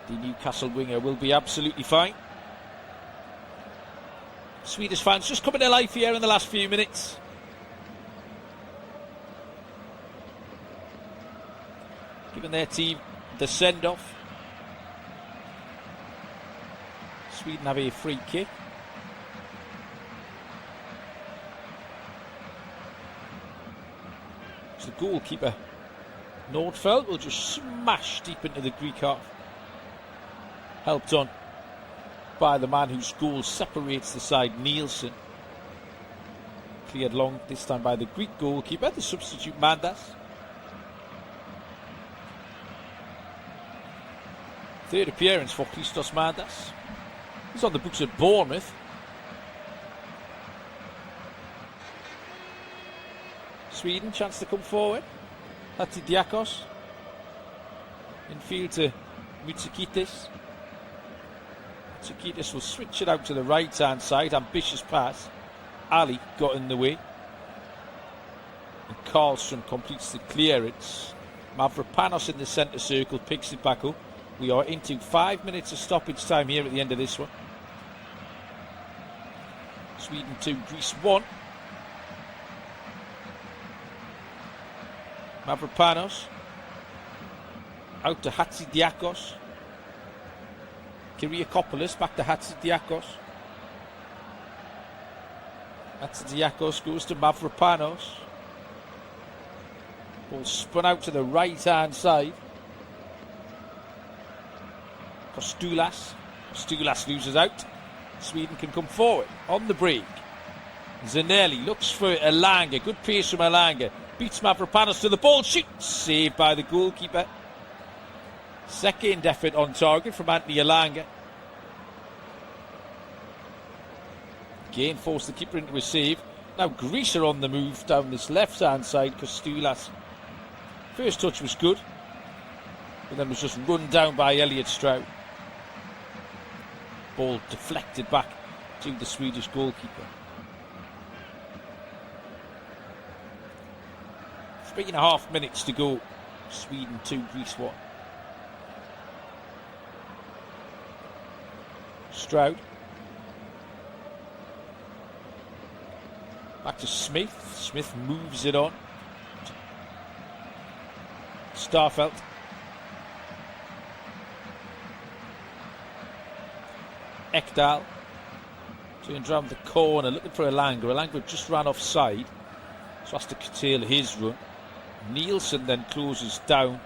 The Newcastle winger will be absolutely fine. Swedish fans just coming to life here in the last few minutes. Giving their team the send-off. Sweden have a free kick. So the goalkeeper, Nordfeldt, will just smash deep into the Greek half. Helped on by the man whose goal separates the side, Nielsen. Cleared long, this time by the Greek goalkeeper, the substitute Mandas. Third appearance for Christos Mandas. He's on the books at Bournemouth. Sweden, chance to come forward. Hatzidiakos. Infield to Mitsokitis. Mitsokitis will switch it out to the right hand side. Ambitious pass. Ali got in the way. And Karlsson completes the clearance. Mavropanos in the centre circle picks it back up. We are into 5 minutes of stoppage time here at the end of this one. Sweden 2, Greece 1. Mavropanos. Out to Hatzidiakos. Kyriakopoulos back to Hatzidiakos. Hatzidiakos goes to Mavropanos. Ball spun out to the right hand side. Kostulas. Kostulas loses out. Sweden can come forward on the break. Zanelli looks for Elanga. Good pace from Elanga. Beats Mavropanos to the ball. Shoot! Saved by the goalkeeper. Second effort on target from Anthony Elanga. Again forced the keeper into a save. Now Greece are on the move down this left hand side. Kostulas. First touch was good, but then was just run down by Elliot Stroud. Ball deflected back to the Swedish goalkeeper. 3.5 minutes to go. Sweden 2, Greece 1. Stroud. Back to Smith. Smith moves it on. Starfelt. Ekdal turns around the corner looking for Elanga. Elanga just ran offside, so has to curtail his run. Nielsen then closes down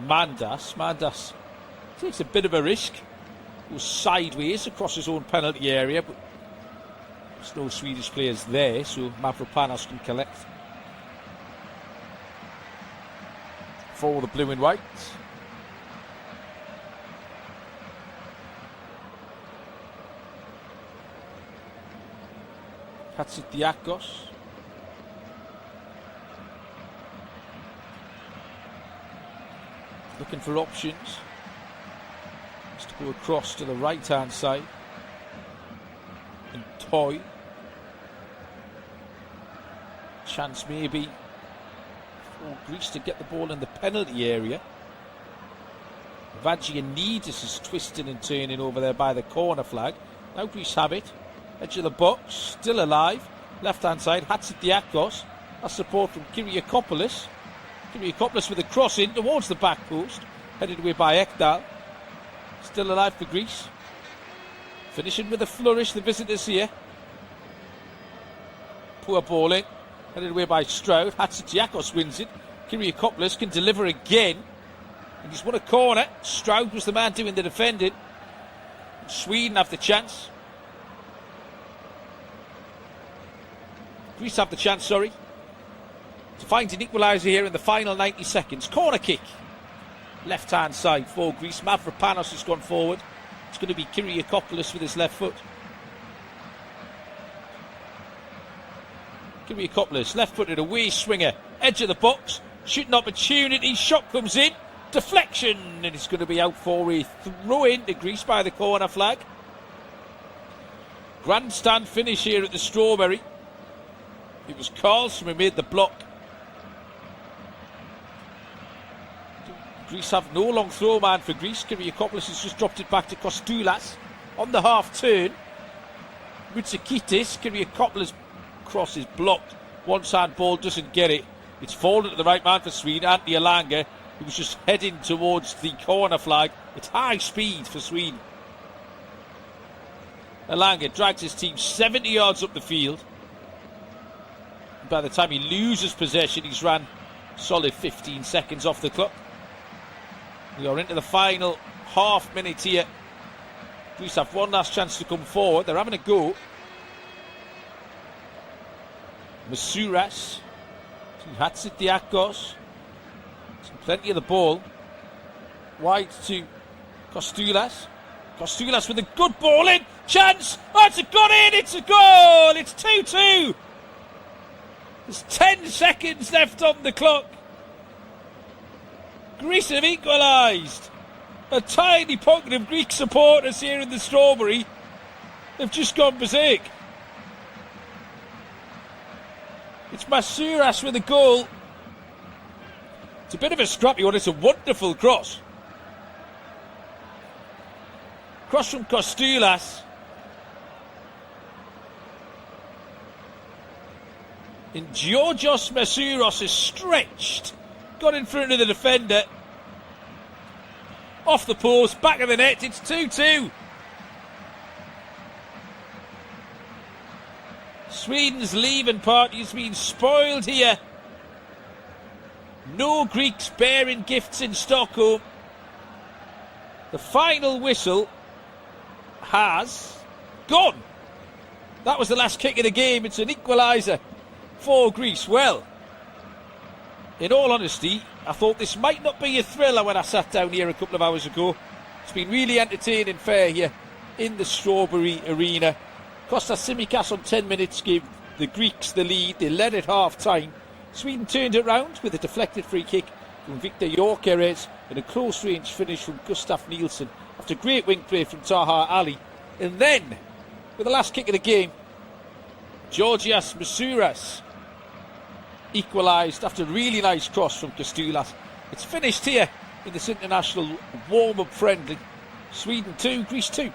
Mandas. Mandas takes a bit of a risk, goes sideways across his own penalty area, but there's no Swedish players there, so Mavropanos can collect for the blue and white. Hatzidiakos. Looking for options. Has to go across to the right hand side. And Toy. Chance maybe for Greece to get the ball in the penalty area. Vagianidis is twisting and turning over there by the corner flag. Now Greece have it. Edge of the box, still alive. Left hand side, Hatzidiakos. That's support from Kyriakopoulos. Kyriakopoulos with a cross in towards the back post. Headed away by Ekdal. Still alive for Greece. Finishing with a flourish, the visitors here. Poor ball in. Headed away by Stroud. Hatzidiakos wins it. Kyriakopoulos can deliver again. And he's won a corner. Stroud was the man doing the defending. And Sweden have the chance. Greece have the chance, to find an equaliser here in the final 90 seconds. Corner kick. Left hand side for Greece. Mavropanos has gone forward. It's going to be Kyriakopoulos with his left foot. Kyriakopoulos, left footed away swinger. Edge of the box. Shooting opportunity. Shot comes in. Deflection. And it's going to be out for a throw in to Greece by the corner flag. Grandstand finish here at the Strawberry. It was Karlsson who made the block. Greece have no long throw man for Greece. Kyriakopoulos has just dropped it back to Kostoulas on the half turn. Mitsokitis, Kyriakopoulos cross is blocked. One side ball doesn't get it. It's fallen to the right man for Sweden, Antti Elanga, who was just heading towards the corner flag. It's high speed for Sweden. Elanga drags his team 70 yards up the field. And by the time he loses possession, he's ran solid 15 seconds off the clock. We are into the final half minute here. Greece have one last chance to come forward. They're having a go. Masouras to Hatzidiakos. Plenty of the ball. Wide to Kostoulas. Kostoulas with a good ball in. Chance! Oh, it's got in! It's a goal! It's 2-2. There's 10 seconds left on the clock. Greece have equalised. A tiny pocket of Greek supporters here in the Strawberry have just gone berserk. It's Masouras with a goal. It's a bit of a scrappy one. It's a wonderful cross. Cross from Kostoulas. And Georgios Masouras is stretched. Got in front of the defender. Off the post, back of the net. It's 2-2. Sweden's leaving party has been spoiled here. No Greeks bearing gifts in Stockholm. The final whistle has gone. That was the last kick of the game. It's an equaliser for Greece. Well, in all honesty, I thought this might not be a thriller when I sat down here a couple of hours ago. It's been really entertaining fair here in the Strawberry Arena. Kostas Tsimikas on 10 minutes gave the Greeks the lead. They led at half time. Sweden turned it round with a deflected free kick from Victor Gyökeres and a close range finish from Gustav Nilsson after great wing play from Taha Ali. And then, with the last kick of the game, Georgios Masouras equalised after a really nice cross from Kostoulas. It's finished here in this international warm-up friendly. Sweden 2, Greece 2.